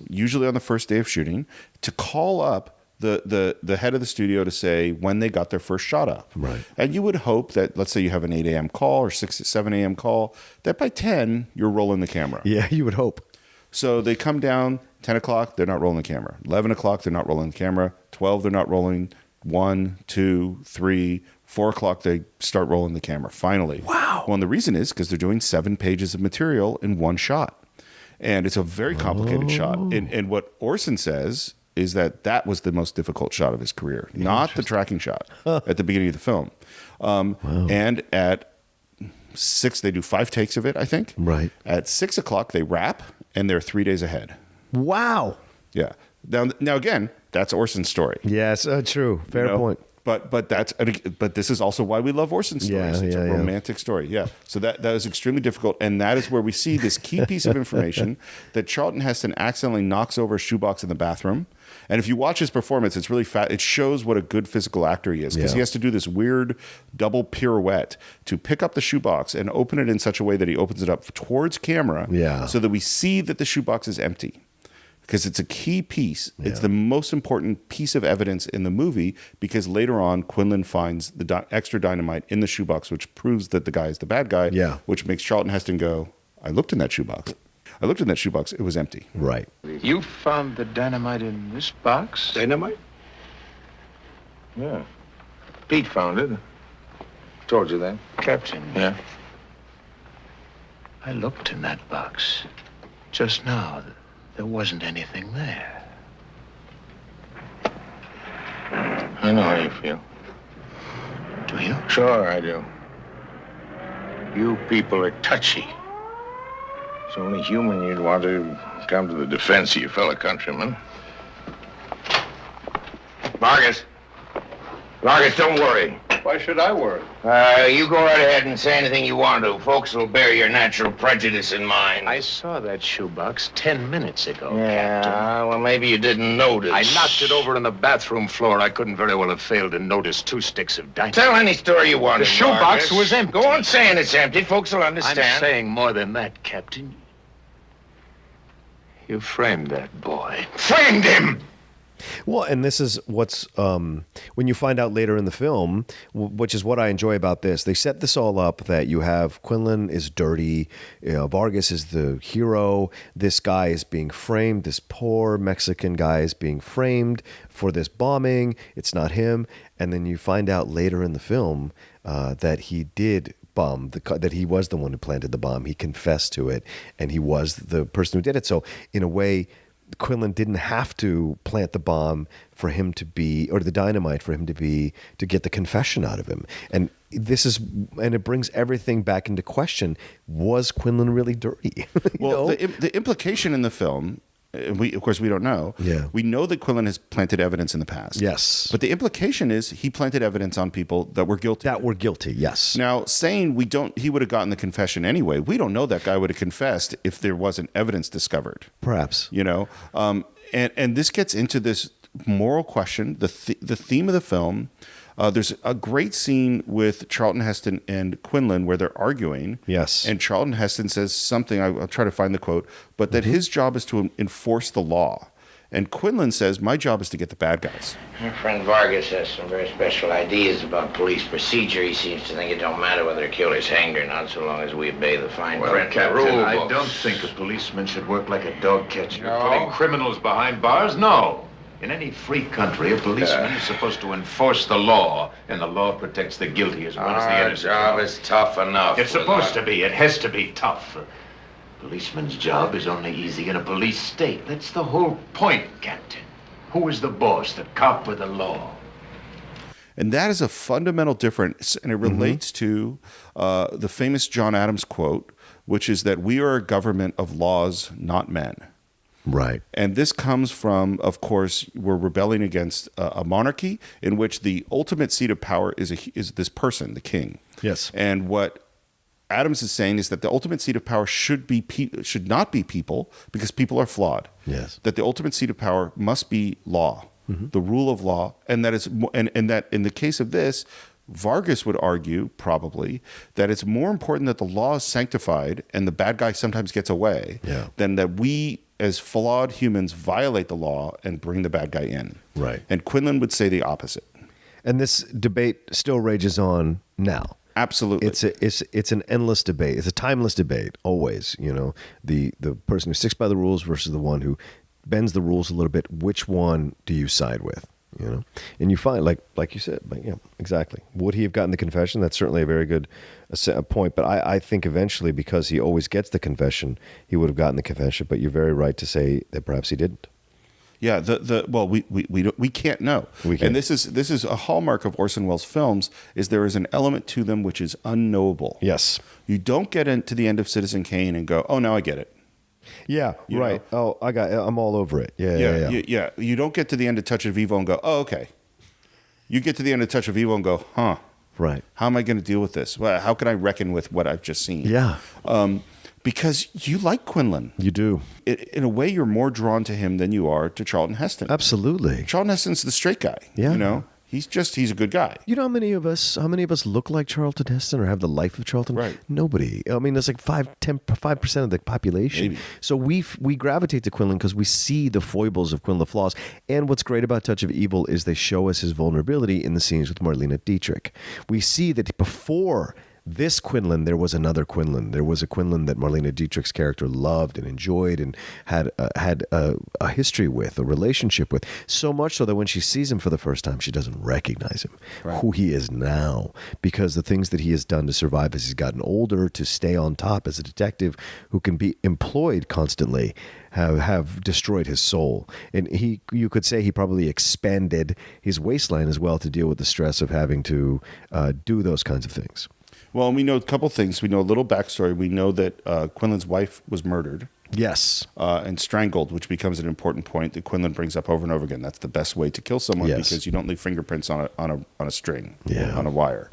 usually on the first day of shooting, to call up the head of the studio to say when they got their first shot up.
Right.
And you would hope that, let's say you have an 8 a.m. call or 6 to 7 a.m. call, that by 10, you're rolling the camera.
Yeah, you would hope.
So they come down, 10 o'clock, they're not rolling the camera. 11 o'clock, they're not rolling the camera. 12, they're not rolling. 1, 2, 3, 4 o'clock, they start rolling the camera, finally.
Wow.
Well, and the reason is because they're doing 7 pages of material in one shot. And it's a very complicated shot. And what Orson says is that was the most difficult shot of his career, not the tracking shot at the beginning of the film. And at 6, they do 5 takes of it, I think.
Right.
At 6 o'clock, they wrap, and they're 3 days ahead.
Wow.
Yeah. Now again, that's Orson's story.
Yes, true. Fair point.
But this is also why we love Orson stories. It's a romantic story. Yeah. So that is extremely difficult, and that is where we see this key piece of information that Charlton Heston accidentally knocks over a shoebox in the bathroom. And if you watch his performance, it's really it shows what a good physical actor he is, because he has to do this weird double pirouette to pick up the shoebox and open it in such a way that he opens it up towards camera, so that we see that the shoebox is empty. Because it's a key piece. Yeah. It's the most important piece of evidence in the movie, because later on, Quinlan finds the extra dynamite in the shoebox, which proves that the guy is the bad guy, which makes Charlton Heston go, I looked in that shoebox. It was empty.
Right.
You found the dynamite in this box?
Dynamite?
Yeah. Pete found it. Told you that.
Captain.
Yeah.
I looked in that box just now. There wasn't anything there.
I know how you feel.
Do you?
Sure, I do. You people are touchy. It's only human you'd want to come to the defense of your fellow countrymen. Vargas, don't worry.
Why should I worry?
You go right ahead and say anything you want to. Folks will bear your natural prejudice in mind.
I saw that shoebox 10 minutes ago,
Yeah,
Captain.
well, maybe you didn't notice.
I knocked it over on the bathroom floor. I couldn't very well have failed to notice 2 sticks of dynamite.
Tell any story you want.
The shoebox
Vargas.
was empty.
Go on saying it's empty. Folks will understand.
I'm saying more than that, Captain. You framed that boy.
Framed him!
Well, and this is what's when you find out later in the film, which is what I enjoy about this. They set this all up that you have Quinlan is dirty, Vargas is the hero. This guy is being framed. This poor Mexican guy is being framed for this bombing. It's not him, and then you find out later in the film that he did bomb that he was the one who planted the bomb. He confessed to it, and he was the person who did it. So in a way, Quinlan didn't have to plant the bomb for him to be, or the dynamite for him to get the confession out of him. And it brings everything back into question. Was Quinlan really dirty?
Well, the implication in the film, of course we don't know.
Yeah.
We know that Quinlan has planted evidence in the past.
Yes.
But the implication is he planted evidence on people that were guilty.
Yes.
Now, saying he would have gotten the confession anyway, we don't know that guy would have confessed if there wasn't evidence discovered.
Perhaps.
And this gets into this moral question, the theme of the film. There's a great scene with Charlton Heston and Quinlan where they're arguing.
Yes.
And Charlton Heston says something, I'll try to find the quote, but that his job is to enforce the law. And Quinlan says, my job is to get the bad guys.
My friend Vargas has some very special ideas about police procedure. He seems to think it don't matter whether a killer's hanged or not, so long as we obey the fine print and rule
Captain, I
books.
don't think a policeman should work like a dog catcher.
No?
Putting criminals behind bars? No. In any free country, a policeman is supposed to enforce the law, and the law protects the guilty as well as the
Our
innocent.
job is tough enough.
It's supposed to be. It has to be tough. Policeman's job is only easy in a police state. That's the whole point, Captain. Who is the boss, the cop or the law?
And that is a fundamental difference, and it relates to the famous John Adams quote, which is that we are a government of laws, not men.
Right.
And this comes from, of course, we're rebelling against a monarchy in which the ultimate seat of power is this person, the king.
Yes.
And what Adams is saying is that the ultimate seat of power should not be people, because people are flawed.
Yes.
That the ultimate seat of power must be law, the rule of law, and that in the case of this, Vargas would argue probably that it's more important that the law is sanctified and the bad guy sometimes gets away than that we as flawed humans violate the law and bring the bad guy in.
Right.
And Quinlan would say the opposite.
And this debate still rages on now.
Absolutely.
It's an endless debate. It's a timeless debate always, the person who sticks by the rules versus the one who bends the rules a little bit. Which one do you side with? And you find, like you said, exactly. Would he have gotten the confession? That's certainly a very good point. But I think eventually, because he always gets the confession, he would have gotten the confession. But you're very right to say that perhaps he didn't.
Yeah. We can't know. And this is a hallmark of Orson Welles' films: is there is an element to them which is unknowable.
Yes.
You don't get into the end of Citizen Kane and go, oh, now I get it.
Yeah, right.
know?
Oh, I'm all over it. Yeah.
You don't get to the end of Touch of Evil and go, oh, okay. You get to the end of Touch of Evil and go, huh.
Right.
How am I going to deal with this? Well, how can I reckon with what I've just seen?
Yeah.
Because you like Quinlan.
You do.
In a way, you're more drawn to him than you are to Charlton Heston.
Absolutely.
Charlton Heston's the straight guy.
Yeah.
He's a good guy.
You know how many of us look like Charlton Heston or have the life of Charlton?
Right.
Nobody. I mean, it's like 5% of the population.
Maybe.
So we gravitate to Quinlan because we see the foibles of Quinlan, the flaws. And what's great about Touch of Evil is they show us his vulnerability in the scenes with Marlene Dietrich. We see that before this Quinlan, there was another Quinlan. There was a Quinlan that Marlene Dietrich's character loved and enjoyed and had a history with, a relationship with. So much so that when she sees him for the first time, she doesn't recognize him, who he is now, because the things that he has done to survive as he's gotten older, to stay on top as a detective who can be employed constantly, have destroyed his soul. And you could say he probably expanded his waistline as well to deal with the stress of having to do those kinds of things.
Well, we know a couple things. We know a little backstory. We know that Quinlan's wife was murdered.
Yes.
And strangled, which becomes an important point that Quinlan brings up over and over again. That's the best way to kill someone because you don't leave fingerprints on a string, on a wire.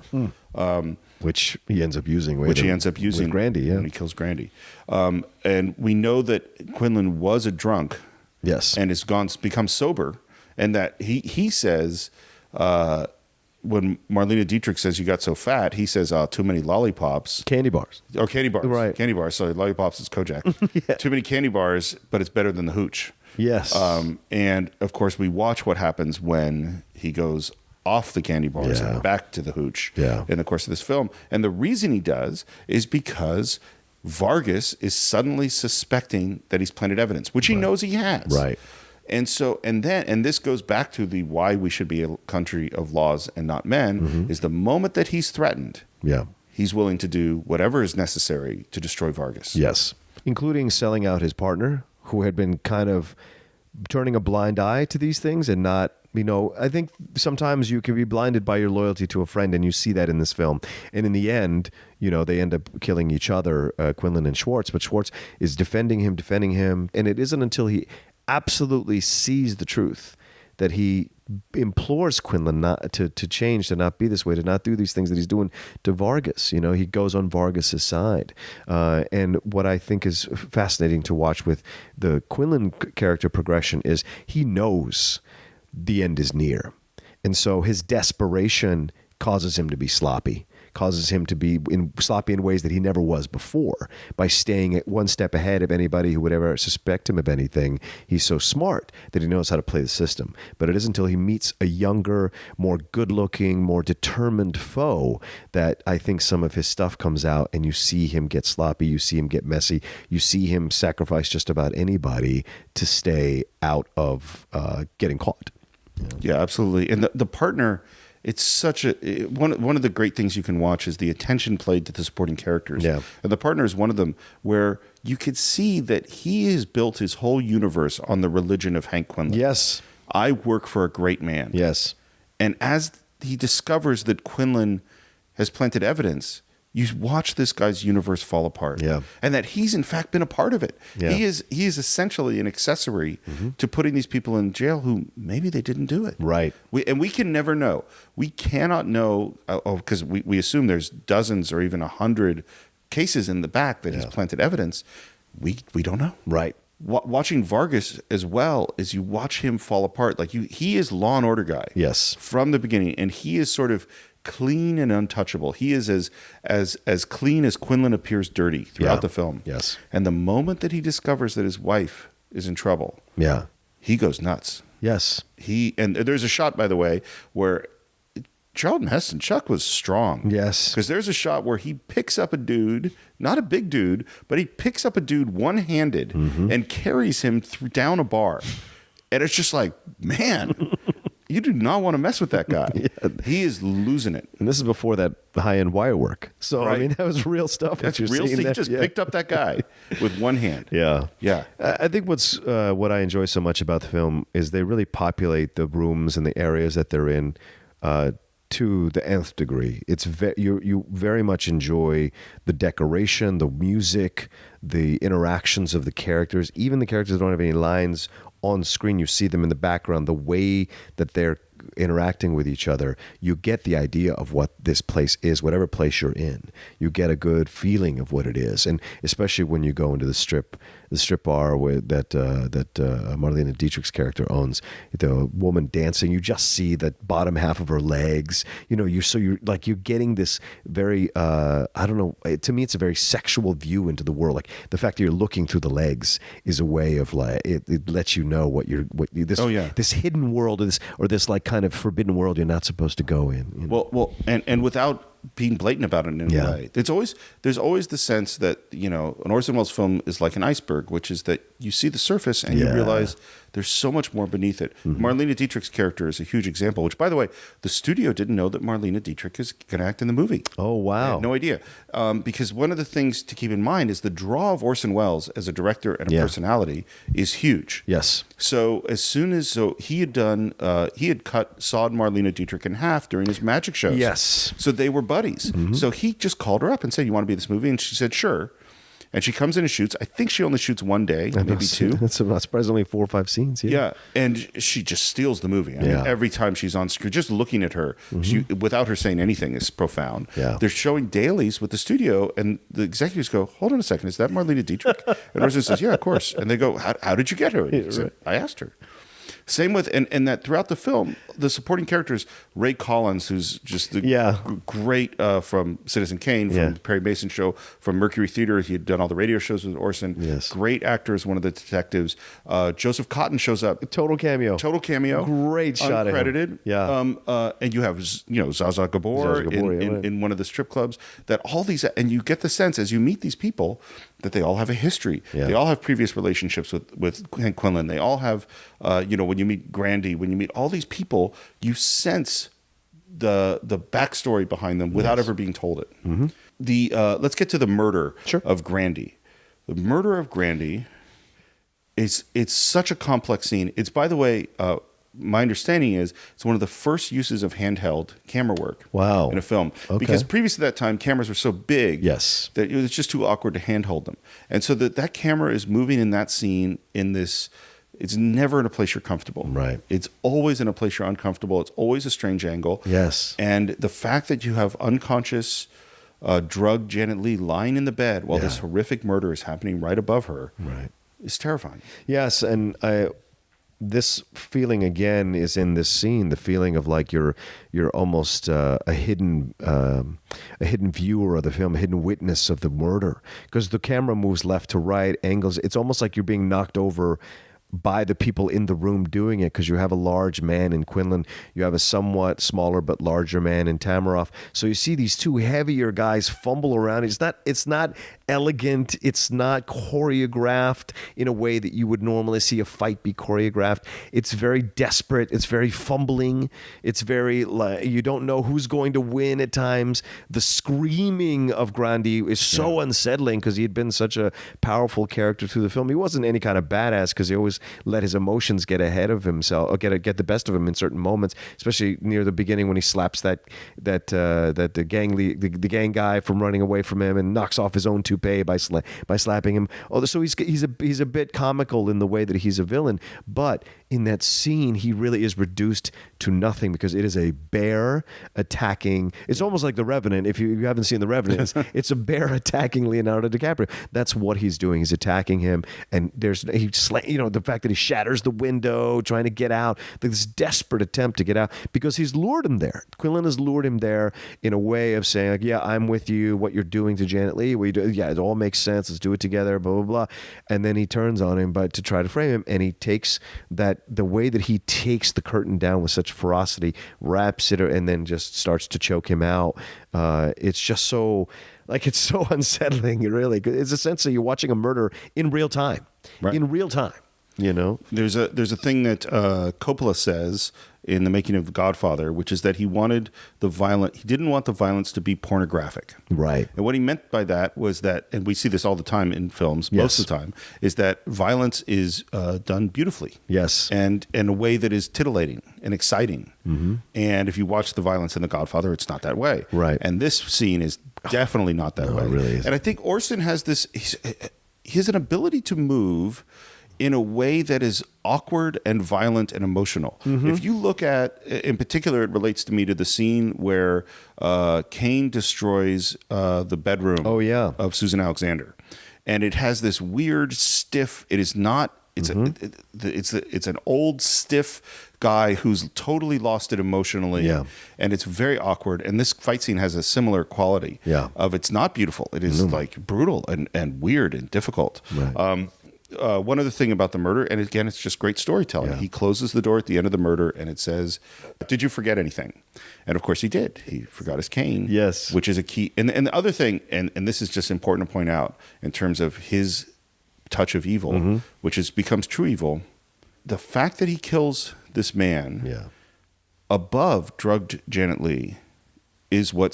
Which he ends up using.
With
Grandy,
when he kills Grandy. And we know that Quinlan was a drunk.
Yes.
And has become sober, and that he says. when Marlene Dietrich says you got so fat, he says too many lollipops.
Candy bars.
Oh, candy bars.
Right.
Candy bars. So lollipops is Kojak. Too many candy bars, but it's better than the hooch.
Yes.
And of course, we watch what happens when he goes off the candy bars and back to the hooch in the course of this film. And the reason he does is because Vargas is suddenly suspecting that he's planted evidence, which he knows he has.
Right.
And so, and this goes back to the why we should be a country of laws and not men, is the moment that he's threatened, he's willing to do whatever is necessary to destroy Vargas.
Yes. Including selling out his partner, who had been kind of turning a blind eye to these things and not, I think sometimes you can be blinded by your loyalty to a friend, and you see that in this film. And in the end, they end up killing each other, Quinlan and Schwartz, but Schwartz is defending him. And it isn't until he absolutely sees the truth that he implores Quinlan not to change, to not be this way, to not do these things that he's doing to Vargas. He goes on Vargas's side. And what I think is fascinating to watch with the Quinlan character progression is he knows the end is near. And so his desperation causes him to be sloppy, causes him to be sloppy in ways that he never was before. By staying one step ahead of anybody who would ever suspect him of anything, he's so smart that he knows how to play the system. But it isn't until he meets a younger, more good-looking, more determined foe that I think some of his stuff comes out, and you see him get sloppy, you see him get messy, you see him sacrifice just about anybody to stay out of getting caught.
Yeah, absolutely. And the partner, it's such one of the great things you can watch is the attention played to the supporting characters.
Yeah.
And the partner is one of them, where you could see that he has built his whole universe on the religion of Hank Quinlan.
Yes.
I work for a great man.
Yes.
And as he discovers that Quinlan has planted evidence, you watch this guy's universe fall apart.
Yeah.
And that he's in fact been a part of it.
Yeah.
He is essentially an accessory to putting these people in jail who maybe they didn't do it.
Right.
We can never know. We cannot know, because we assume there's dozens or even 100 cases in the back that he's planted evidence. We don't know.
Right.
Watching Vargas as well, as you watch him fall apart, he is Law and Order guy.
Yes.
From the beginning, and he is sort of clean and untouchable. He is as clean as Quinlan appears dirty throughout the film.
Yes.
And the moment that he discovers that his wife is in trouble, he goes nuts.
Yes.
And there's a shot, by the way, where Charlton Heston, Chuck, was strong.
Yes.
Because there's a shot where he picks up a dude, not a big dude, but he picks up a dude one-handed and carries him down a bar. And it's just like, man, you do not want to mess with that guy. He is losing it.
And this is before that high-end wire work. So,
Right.
I mean, that was real stuff.
That's real. He just picked up that guy with one hand.
Yeah.
Yeah.
I think what I enjoy so much about the film is they really populate the rooms and the areas that they're in to the nth degree. It's you very much enjoy the decoration, the music, the interactions of the characters, even the characters that don't have any lines on screen. You see them in the background, the way that they're interacting with each other. You get the idea of what this place is, whatever place you're in. You get a good feeling of what it is, and especially when you go into the strip bar that Marlene Dietrich's character owns, the woman dancing. You just see the bottom half of her legs. You're getting this very I don't know. To me, it's a very sexual view into the world. Like the fact that you're looking through the legs is a way of it lets you know this hidden world or this like kind of forbidden world you're not supposed to go in.
Well, and without being blatant about it in a way. There's always the sense that, an Orson Welles film is like an iceberg, which is that you see the surface and you realize there's so much more beneath it. Marlene Dietrich's character is a huge example, which, by the way, the studio didn't know that Marlene Dietrich is going to act in the movie.
Oh, wow.
I had no idea. Because one of the things to keep in mind is the draw of Orson Welles as a director and a personality is huge.
Yes.
So as soon as he had sawed Marlene Dietrich in half during his magic shows.
Yes.
So they were buddies. So he just called her up and said, "You want to be in this movie?" And she said, "Sure." And she comes in and shoots. I think she only shoots one day, maybe two.
That's not surprisingly 4 or 5 scenes.
Yeah, and she just steals the movie. I mean, every time she's on screen, just looking at her, without her saying anything, is profound.
Yeah.
They're showing dailies with the studio, and the executives go, "Hold on a second, is that Marlene Dietrich?" And Orson says, "Yeah, of course." And they go, "How did you get her?" And he said, "I asked her." Same with, and that throughout the film, the supporting characters, Ray Collins, who's just the great from Citizen Kane, from the Perry Mason Show, from Mercury Theater. He had done all the radio shows with Orson.
Yes.
Great actor as one of the detectives. Joseph Cotton shows up.
Total cameo. Great shot
uncredited.
of him. Yeah.
And you have, Zsa Gabor, in one of the strip clubs. That all these, and you get the sense as you meet these people that they all have a history. Yeah. They all have previous relationships with Hank Quinlan. They all have, when you meet Grandy, when you meet all these people, you sense the backstory behind them without ever being told it. Mm-hmm. Let's get to the murder of Grandy. The murder of Grandy it's such a complex scene. It's, by the way, my understanding is it's one of the first uses of handheld camera work in a film. Okay. Because previous to that time, cameras were so big that it was just too awkward to handhold them. And so that camera is moving in that scene in this, it's never in a place you're comfortable.
Right.
It's always in a place you're uncomfortable. It's always a strange angle.
Yes.
And the fact that you have unconscious, drugged Janet Leigh lying in the bed while this horrific murder is happening right above her is terrifying.
Yes, and this feeling again is in this scene, the feeling of like you're almost a hidden viewer of the film, a hidden witness of the murder, because the camera moves left to right, angles. It's almost like you're being knocked over by the people in the room doing it, because you have a large man in Quinlan, you have a somewhat smaller but larger man in Tamaroff. So you see these two heavier guys fumble around. It's not elegant. It's not choreographed in a way that you would normally see a fight be choreographed. It's very desperate. It's very fumbling. It's very, you don't know who's going to win at times. The screaming of Grandy is so unsettling because he had been such a powerful character through the film. He wasn't any kind of badass because he always let his emotions get ahead of himself, or get the best of him in certain moments, especially near the beginning when he slaps the gang guy from running away from him and knocks off his own toupee by slapping him. So he's a bit comical in the way that he's a villain, but in that scene he really is reduced to nothing because it is a bear attacking. It's almost like The Revenant. If you haven't seen The Revenant, it's a bear attacking Leonardo DiCaprio. That's what he's doing. He's attacking him, and the fact that he shatters the window trying to get out, this desperate attempt to get out because he's lured him there. Quinlan has lured him there in a way of saying, like, yeah, I'm with you. What you're doing to Janet Leigh, it all makes sense. Let's do it together, blah, blah, blah. And then he turns on him, but to try to frame him, and he takes the way that he takes the curtain down with such ferocity, wraps it, and then just starts to choke him out. It's just so, it's so unsettling, really. It's a sense that you're watching a murder in real time. Right. In real time. There's
a thing that Coppola says in the making of The Godfather, which is that he didn't want the violence to be pornographic.
Right.
And what he meant by that was that, and we see this all the time in films, most of the time, is that violence is done beautifully.
Yes.
And in a way that is titillating and exciting. Mm-hmm. And if you watch the violence in The Godfather, it's not that way.
Right.
And this scene is definitely not that way.
It really is.
And I think Orson has this, he has an ability to move in a way that is awkward and violent and emotional. Mm-hmm. If you look at, in particular, it relates to me to the scene where Kane destroys the bedroom of Susan Alexander. And it has this weird, stiff, it is not, it's an old, stiff guy who's totally lost it emotionally. Yeah. And it's very awkward. And this fight scene has a similar quality of it's not beautiful. It is brutal and weird and difficult.
Right.
One other thing about the murder, and again, it's just great storytelling. Yeah. He closes the door at the end of the murder, and it says, "Did you forget anything?" And of course, he did. He forgot his cane.
Yes,
which is a key. And the other thing, and this is just important to point out in terms of his touch of evil, which becomes true evil. The fact that he kills this man above drugged Janet Leigh is what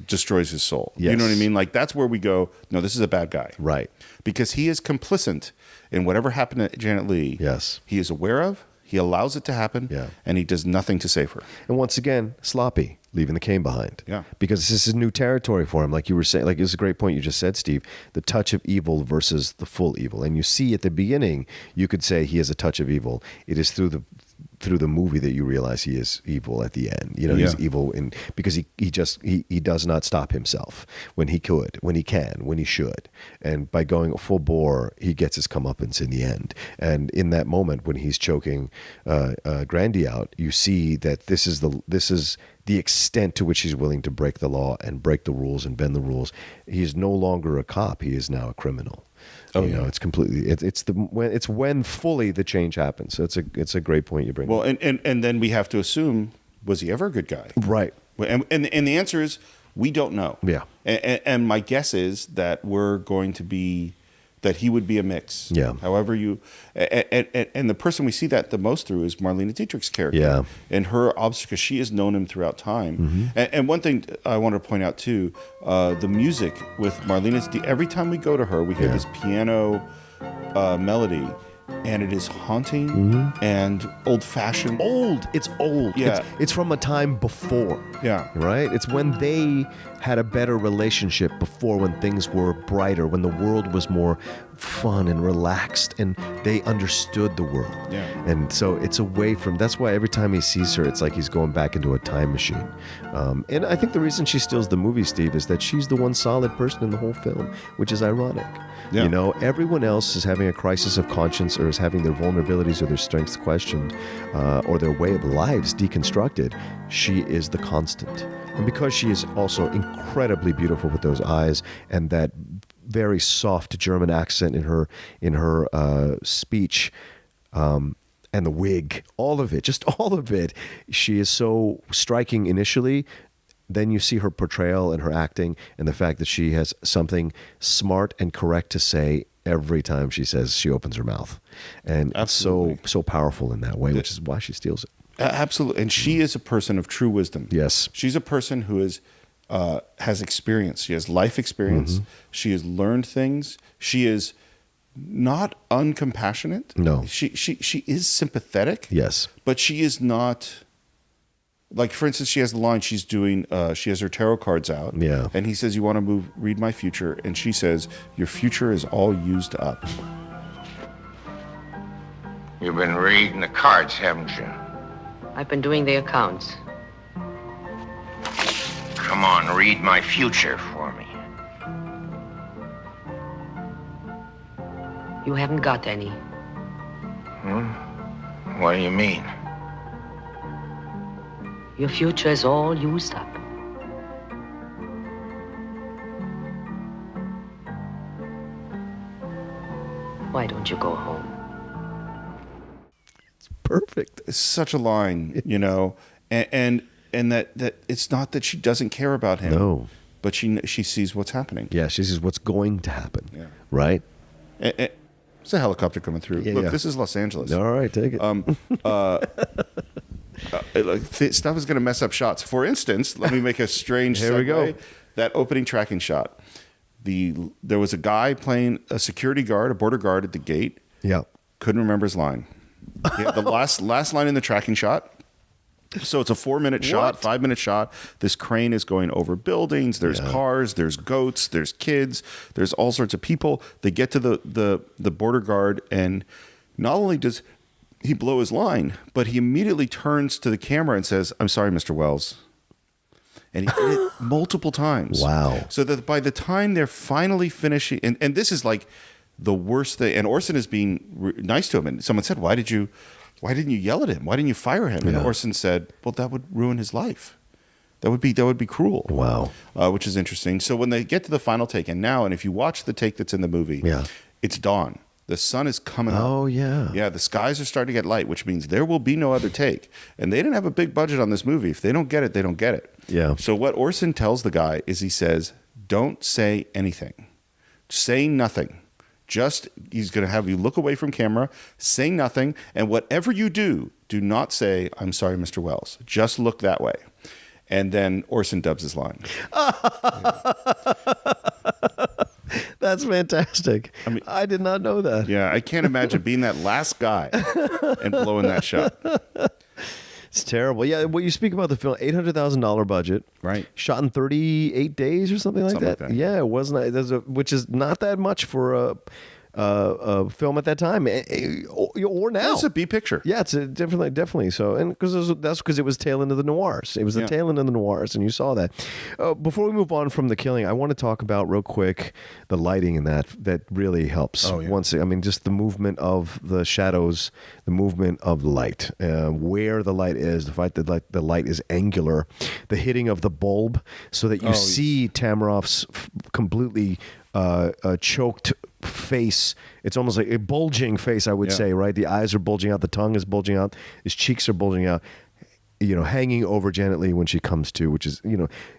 destroys his soul. Yes. You know what I mean? Like, that's where we go, no, this is a bad guy.
Right.
Because he is complicit in whatever happened to Janet Leigh.
Yes.
He is aware of, he allows it to happen, and he does nothing to save her.
And once again, sloppy, leaving the cane behind.
Yeah.
Because this is new territory for him. Like you were saying, it was a great point you just said, Steve, the touch of evil versus the full evil. And you see at the beginning, you could say he has a touch of evil. It is through through the movie that you realize he is evil at the end. You know, he's evil because he does not stop himself when he could, when he can, when he should. And by going full bore, he gets his comeuppance in the end. And in that moment when he's choking Grandy out, you see that this is the extent to which he's willing to break the law and break the rules and bend the rules. He is no longer a cop. He is now a criminal. It's completely. It's when fully the change happens. So it's a great point you bring.
Well, and then we have to assume, was he ever a good guy?
Right.
And the answer is we don't know.
Yeah.
And my guess is that that he would be a mix.
Yeah.
However you, and the person we see that the most through is Marlene Dietrich's character.
Yeah.
And her obstacle, because she has known him throughout time.
Mm-hmm.
And one thing I want to point out too, the music with Marlene is every time we go to her, we hear this piano melody. And it is haunting and old-fashioned.
It's old.
Yeah.
It's from a time before.
Yeah.
Right? It's when they had a better relationship before, when things were brighter, when the world was more fun and relaxed, and they understood the world.
Yeah.
And so it's away from, that's why every time he sees her, it's like he's going back into a time machine. And I think the reason she steals the movie, Steve, is that she's the one solid person in the whole film, which is ironic.
Yeah.
You know, everyone else is having a crisis of conscience or is having their vulnerabilities or their strengths questioned or their way of lives deconstructed. She is the constant. And because she is also incredibly beautiful with those eyes and that very soft German accent in her speech, and the wig, all of it, just all of it, she is so striking initially. Then you see her portrayal and her acting and the fact that she has something smart and correct to say every time she opens her mouth. And
Absolutely.
It's so powerful in that way, which is why she steals it.
Absolutely. And she is a person of true wisdom.
Yes.
She's a person who has experience. She has life experience. She has learned things. She is not uncompassionate.
No.
She is sympathetic.
Yes.
But she is not, like, for instance, she has the line, she has her tarot cards out.
Yeah.
And he says, you want to read my future? And she says, your future is all used up.
You've been reading the cards, haven't you?
I've been doing the accounts.
Come on, read my future for me.
You haven't got any.
What do you mean?
Your future is all used up. Why don't you go home?
It's perfect.
It's such a line, you know, and that it's not that she doesn't care about him.
No.
But she sees what's happening.
Yeah, she sees what's going to happen.
Yeah.
Right?
It's a helicopter coming through.
Yeah,
Look,
yeah.
this is Los Angeles.
All right, take it.
Stuff is going to mess up shots. For instance, let me make a strange
Here we
segue.
go.
That opening tracking shot. There was a guy playing a security guard, a border guard at the gate.
Yeah.
Couldn't remember his line. He had the last line in the tracking shot. So it's a 4-minute shot, 5-minute shot. This crane is going over buildings. There's cars. There's goats. There's kids. There's all sorts of people. They get to the border guard, and not only does he blow his line, but he immediately turns to the camera and says, "I'm sorry, Mr. Wells." And he did it multiple times.
Wow.
So that by the time they're finally finishing, and this is like the worst thing, and Orson is being nice to him, and someone said, why didn't you yell at him? Why didn't you fire him? And Orson said, well, that would ruin his life. That would be cruel.
Wow.
Which is interesting. So when they get to the final take, and if you watch the take that's in the movie, it's dawn. The sun is coming up.
Oh, yeah.
Yeah, the skies are starting to get light, which means there will be no other take. And they didn't have a big budget on this movie. If they don't get it, they don't get it.
Yeah.
So what Orson tells the guy is he says, don't say anything. Say nothing. He's going to have you look away from camera, say nothing, and whatever you do, do not say, "I'm sorry, Mr. Wells." Just look that way. And then Orson dubs his line.
That's fantastic. I did not know that.
Yeah, I can't imagine being that last guy and blowing that shot.
It's terrible. Yeah, well, you speak about the film, $800,000 budget.
Right.
Shot in 38 days or something like that. Yeah, it wasn't. Which is not that much for a film at that time. or now.
It's a B picture.
Yeah, it's definitely. So, and that's because it was tail end of the noirs. It was the tail end of the noirs, and you saw that. Before we move on from the killing, I want to talk about real quick the lighting in that really helps.
Oh, yeah.
Just the movement of the shadows, the movement of the light, where the light is, the fact that the light is angular, the hitting of the bulb, so that you see Tamarov's completely choked face. It's almost like a bulging face, I would say, right? The eyes are bulging out, the tongue is bulging out, his cheeks are bulging out, hanging over Janet Leigh when she comes to, which is,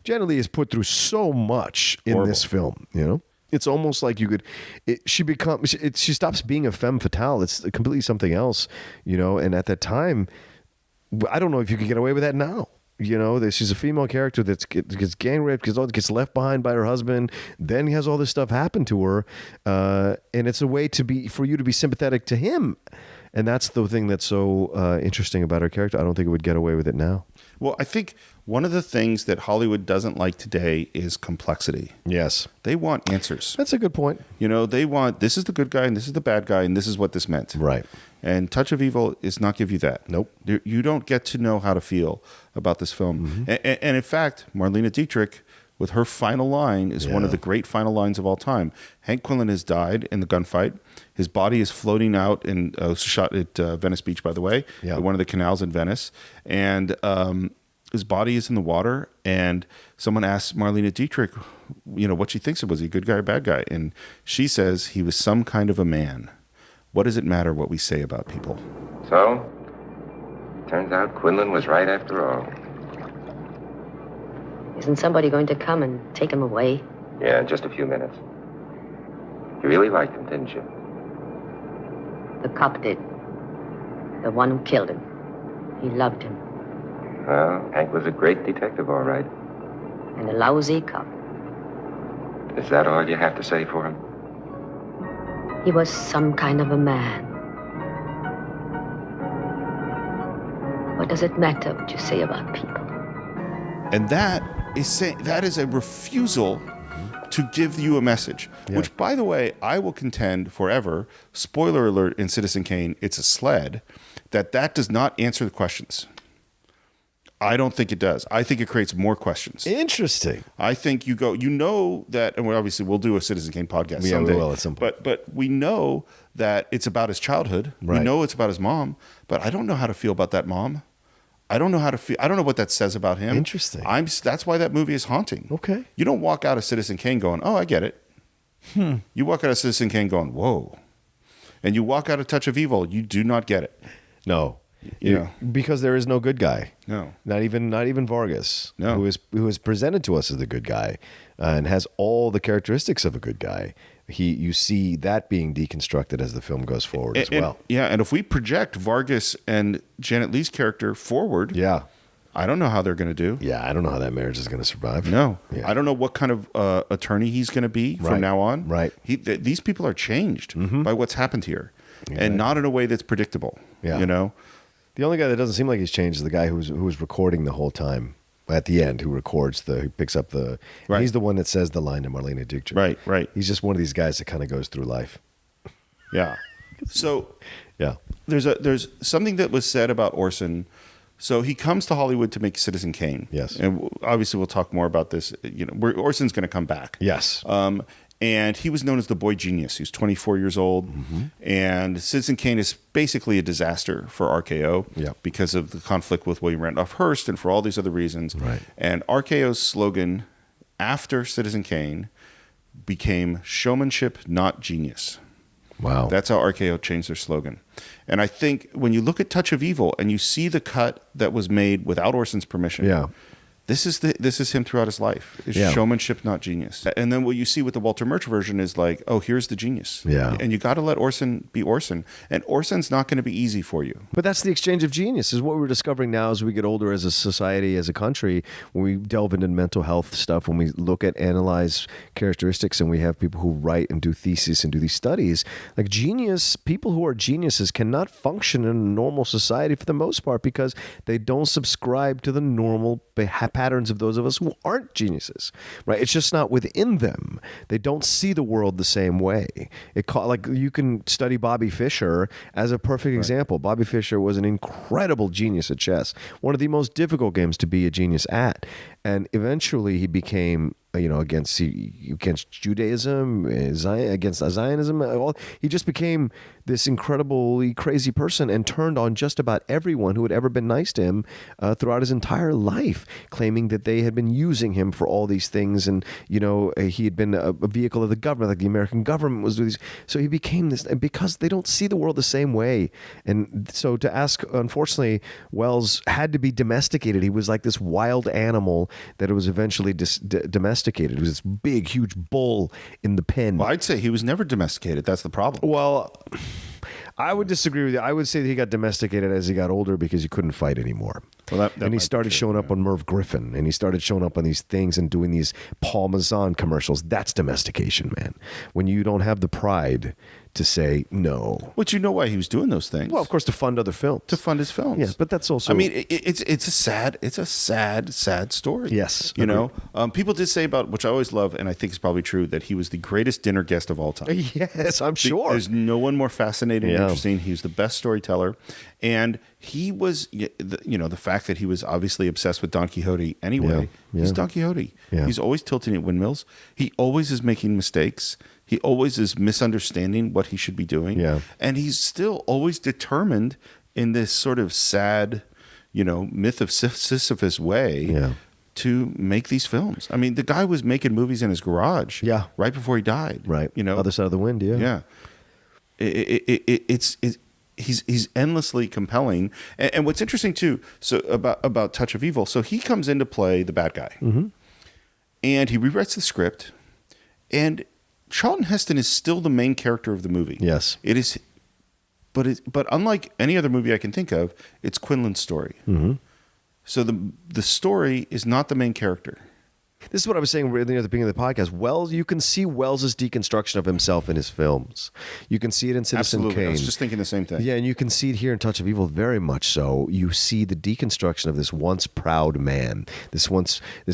Janet Leigh is put through so much in this film, It's almost like she stops being a femme fatale. It's completely something else, and at that time, I don't know if you could get away with that now. She's a female character that gets gang raped, gets left behind by her husband, then has all this stuff happen to her, and it's a way for you to be sympathetic to him, and that's the thing that's so interesting about her character. I don't think it would get away with it now.
Well, I think one of the things that Hollywood doesn't like today is complexity.
Yes.
They want answers.
That's a good point.
They want, this is the good guy and this is the bad guy and this is what this meant.
Right.
And Touch of Evil is not give you that.
Nope.
You don't get to know how to feel about this film. Mm-hmm. And in fact, Marlene Dietrich, with her final line, is one of the great final lines of all time. Hank Quinlan has died in the gunfight. His body is floating out in shot at Venice Beach, by the way, one of the canals in Venice. And his body is in the water. And someone asks Marlene Dietrich, what she thinks of. Was he a good guy or bad guy? And she says he was some kind of a man. What does it matter what we say about people?
So, turns out Quinlan was right after all.
Isn't somebody going to come and take him away?
Yeah, in just a few minutes. You really liked him, didn't you?
The cop did. The one who killed him. He loved him.
Well, Hank was a great detective, all right.
And a lousy cop.
Is that all you have to say for him?
He was some kind of a man. What does it matter what you say about people?
And that is a refusal to give you a message, which, by the way, I will contend forever, spoiler alert in Citizen Kane, it's a sled, that does not answer the questions. I don't think it does. I think it creates more questions.
Interesting.
I think that, and we'll do a Citizen Kane podcast someday.
We will at some point.
But we know that it's about his childhood. Right. We know it's about his mom, but I don't know how to feel about that mom. I don't know how to feel. I don't know what that says about him.
Interesting.
That's why that movie is haunting.
Okay.
You don't walk out of Citizen Kane going, "Oh, I get it." You walk out of Citizen Kane going, "Whoa," and you walk out of Touch of Evil, you do not get it.
No. Because there is no good guy.
No.
Not even Vargas.
No.
Who is presented to us as the good guy and has all the characteristics of a good guy. You see that being deconstructed as the film goes forward as well.
And if we project Vargas and Janet Leigh's character forward, I don't know how they're going to do.
Yeah, I don't know how that marriage is going to survive.
No.
Yeah.
I don't know what kind of attorney he's going to be from now on.
Right.
These people are changed by what's happened here.
Exactly.
And not in a way that's predictable.
Yeah.
The
only guy that doesn't seem like he's changed is the guy who was recording the whole time at the end, who picks up the. Right. He's the one that says the line to Marlene Dietrich.
Right.
He's just one of these guys that kind of goes through life.
Yeah. So there's something that was said about Orson. So he comes to Hollywood to make Citizen Kane.
Yes.
And obviously we'll talk more about this. Orson's going to come back.
Yes.
And he was known as the boy genius. He was 24 years old. Mm-hmm. And Citizen Kane is basically a disaster for RKO because of the conflict with William Randolph Hearst and for all these other reasons.
Right.
And RKO's slogan after Citizen Kane became showmanship, not genius.
Wow.
That's how RKO changed their slogan. And I think when you look at Touch of Evil and you see the cut that was made without Orson's permission, this is him throughout his life. It's showmanship, not genius. And then what you see with the Walter Murch version is like, oh, here's the genius.
Yeah.
And you got to let Orson be Orson. And Orson's not going to be easy for you.
But that's the exchange of genius, is what we're discovering now as we get older as a society, as a country, when we delve into mental health stuff, when we look at analyze characteristics, and we have people who write and do theses and do these studies. Like people who are geniuses cannot function in a normal society for the most part because they don't subscribe to the normal happy patterns of those of us who aren't geniuses, right? It's just not within them. They don't see the world the same way. Like you can study Bobby Fischer as a perfect example. Bobby Fischer was an incredible genius at chess, one of the most difficult games to be a genius at. And eventually he became, against Judaism, against Zionism. He just became this incredibly crazy person and turned on just about everyone who had ever been nice to him throughout his entire life, claiming that they had been using him for all these things. And, he had been a vehicle of the government, like the American government was doing these. So he became this, because they don't see the world the same way. And so to ask, unfortunately, Wells had to be domesticated. He was like this wild animal that was eventually domesticated. It was this big, huge bull in the pen.
Well, I'd say he was never domesticated. That's the problem.
Well, I would disagree with you. I would say that he got domesticated as he got older because he couldn't fight anymore. Well, and he started showing up on Merv Griffin, and he started showing up on these things and doing these Parmesan commercials. That's domestication, man. When you don't have the pride to say no.
But you know why he was doing those things?
Well, of course, to fund other films.
To fund his films.
Yeah, but that's also.
I mean, it's a sad story.
Yes,
you know. People did say about, which I always love, and I think it's probably true, that he was the greatest dinner guest of all time.
Yes, I'm sure.
There's no one more fascinating and interesting. He was the best storyteller, and he was, the fact that he was obviously obsessed with Don Quixote anyway. Yeah. He's Don Quixote. Yeah. He's always tilting at windmills. He always is making mistakes. He always is misunderstanding what he should be doing. Yeah. And he's still always determined in this sort of sad, myth of Sisyphus way to make these films. I mean, the guy was making movies in his garage right before he died.
Right. Other Side of the Wind,
Yeah. He's endlessly compelling. And what's interesting too, so about Touch of Evil, so he comes in to play the bad guy. Mm-hmm. And he rewrites the script, and Charlton Heston is still the main character of the movie.
Yes.
It is, but unlike any other movie I can think of, it's Quinlan's story.
Mm-hmm.
So the story is not the main character.
This is what I was saying at the beginning of the podcast. Wells, you can see Wells's deconstruction of himself in his films. You can see it in Citizen
Absolutely.
Kane.
I was just thinking the same thing.
Yeah, and you can see it here in Touch of Evil very much so. You see the deconstruction of this once proud man, this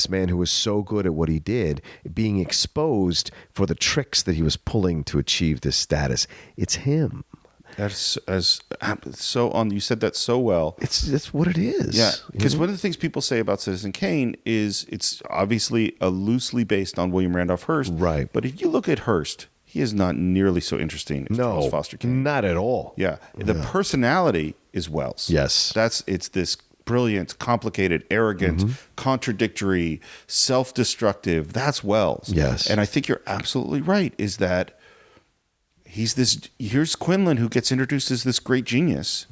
man who was so good at what he did, being exposed for the tricks that he was pulling to achieve this status. It's him.
That's so on. You said that so well.
That's what it is.
Yeah, because one of the things people say about Citizen Kane is it's obviously loosely based on William Randolph Hearst.
Right.
But if you look at Hearst, he is not nearly so interesting as Charles Foster Kane.
Not at all.
Yeah. The personality is Wells.
Yes.
It's this brilliant, complicated, arrogant, contradictory, self-destructive. That's Wells.
Yes.
And I think you're absolutely right. Is that here's Quinlan, who gets introduced as this great genius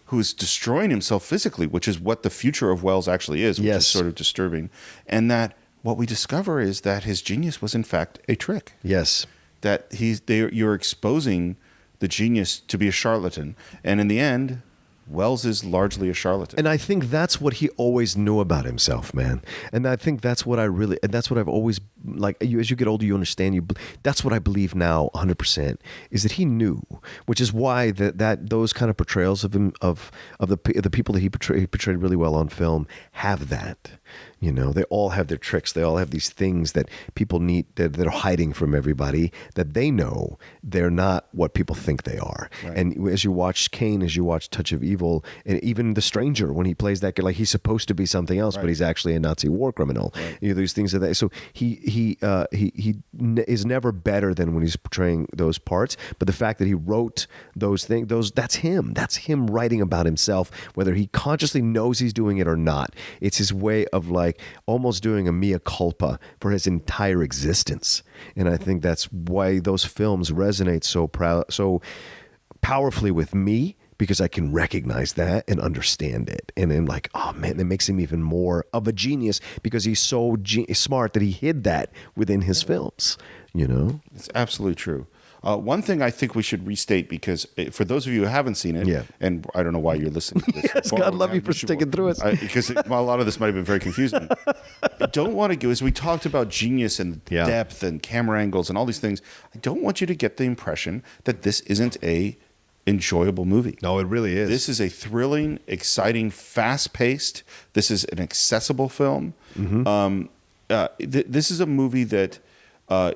who is destroying himself physically, which is what the future of Wells actually is, which is sort of disturbing. And that what we discover is that his genius was in fact a trick.
Yes.
That you're exposing the genius to be a charlatan. And in the end, Wells is largely a charlatan.
And I think that's what he always knew about himself, man. And I think that's what that's what I've always, as you get older, you understand, that's what I believe now 100%, is that he knew, which is why those kind of portrayals of him, of the people that he portrayed really well on film have that. They all have their tricks. They all have these things that people need, that they're hiding from everybody, that they know they're not what people think they are. Right. And as you watch Kane, as you watch Touch of Evil, and even The Stranger, when he plays that guy, like he's supposed to be something else, but he's actually a Nazi war criminal. Right. These things of that. So he is never better than when he's portraying those parts. But the fact that he wrote those things, that's him. That's him writing about himself, whether he consciously knows he's doing it or not. It's his way of almost doing a mea culpa for his entire existence. And I think that's why those films resonate so powerfully with me, because I can recognize that and understand it. And I'm like, oh man, that makes him even more of a genius, because he's so smart that he hid that within his films,
It's absolutely true. One thing I think we should restate, because for those of you who haven't seen it, and I don't know why you're listening to this.
Yes, God love you for sticking through it.
Because a lot of this might have been very confusing. I don't want to go, as we talked about genius and depth and camera angles and all these things, I don't want you to get the impression that this isn't a enjoyable movie.
No, it really is.
This is a thrilling, exciting, fast-paced. This is an accessible film. This is a movie that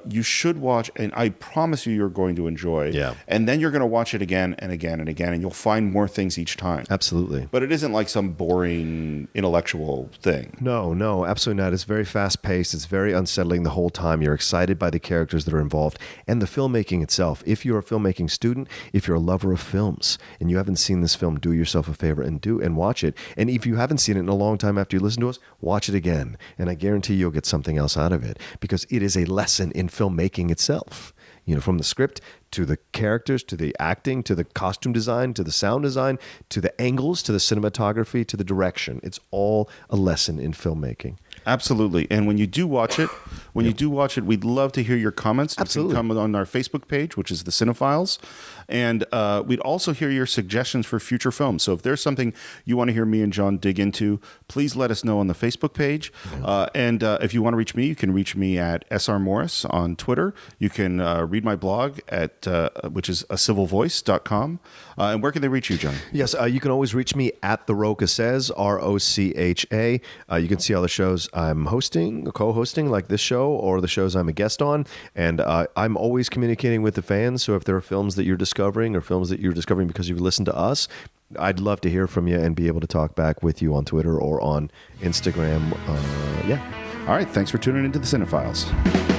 you should watch, and I promise you're going to enjoy.
Yeah.
And then you're going to watch it again and again and again, and you'll find more things each time.
Absolutely.
But it isn't like some boring intellectual thing.
No, absolutely not. It's very fast-paced. It's very unsettling the whole time. You're excited by the characters that are involved and the filmmaking itself. If you're a filmmaking student, if you're a lover of films, and you haven't seen this film, do yourself a favor and watch it. And if you haven't seen it in a long time after you listen to us, watch it again. And I guarantee you'll get something else out of it, because it is a lesson in filmmaking itself. From the script to the characters, to the acting, to the costume design, to the sound design, to the angles, to the cinematography, to the direction. It's all a lesson in filmmaking.
Absolutely. And when you do watch it, we'd love to hear your comments.
Absolutely.
You can comment on our Facebook page, which is the Cine-Files. And we'd also hear your suggestions for future films. So if there's something you want to hear me and John dig into, please let us know on the Facebook page. And if you want to reach me, you can reach me at SR Morris on Twitter. You can read my blog at which is acivilvoice.com. And where can they reach you, John?
Yes, you can always reach me at The Rocha Says, ROCHA. You can see all the shows I'm hosting, co-hosting, like this show, or the shows I'm a guest on. And I'm always communicating with the fans. So if there are films that you're discovering, or films that you're discovering because you've listened to us, I'd love to hear from you and be able to talk back with you on Twitter or on Instagram.
All right. Thanks for tuning into the Cine-Files.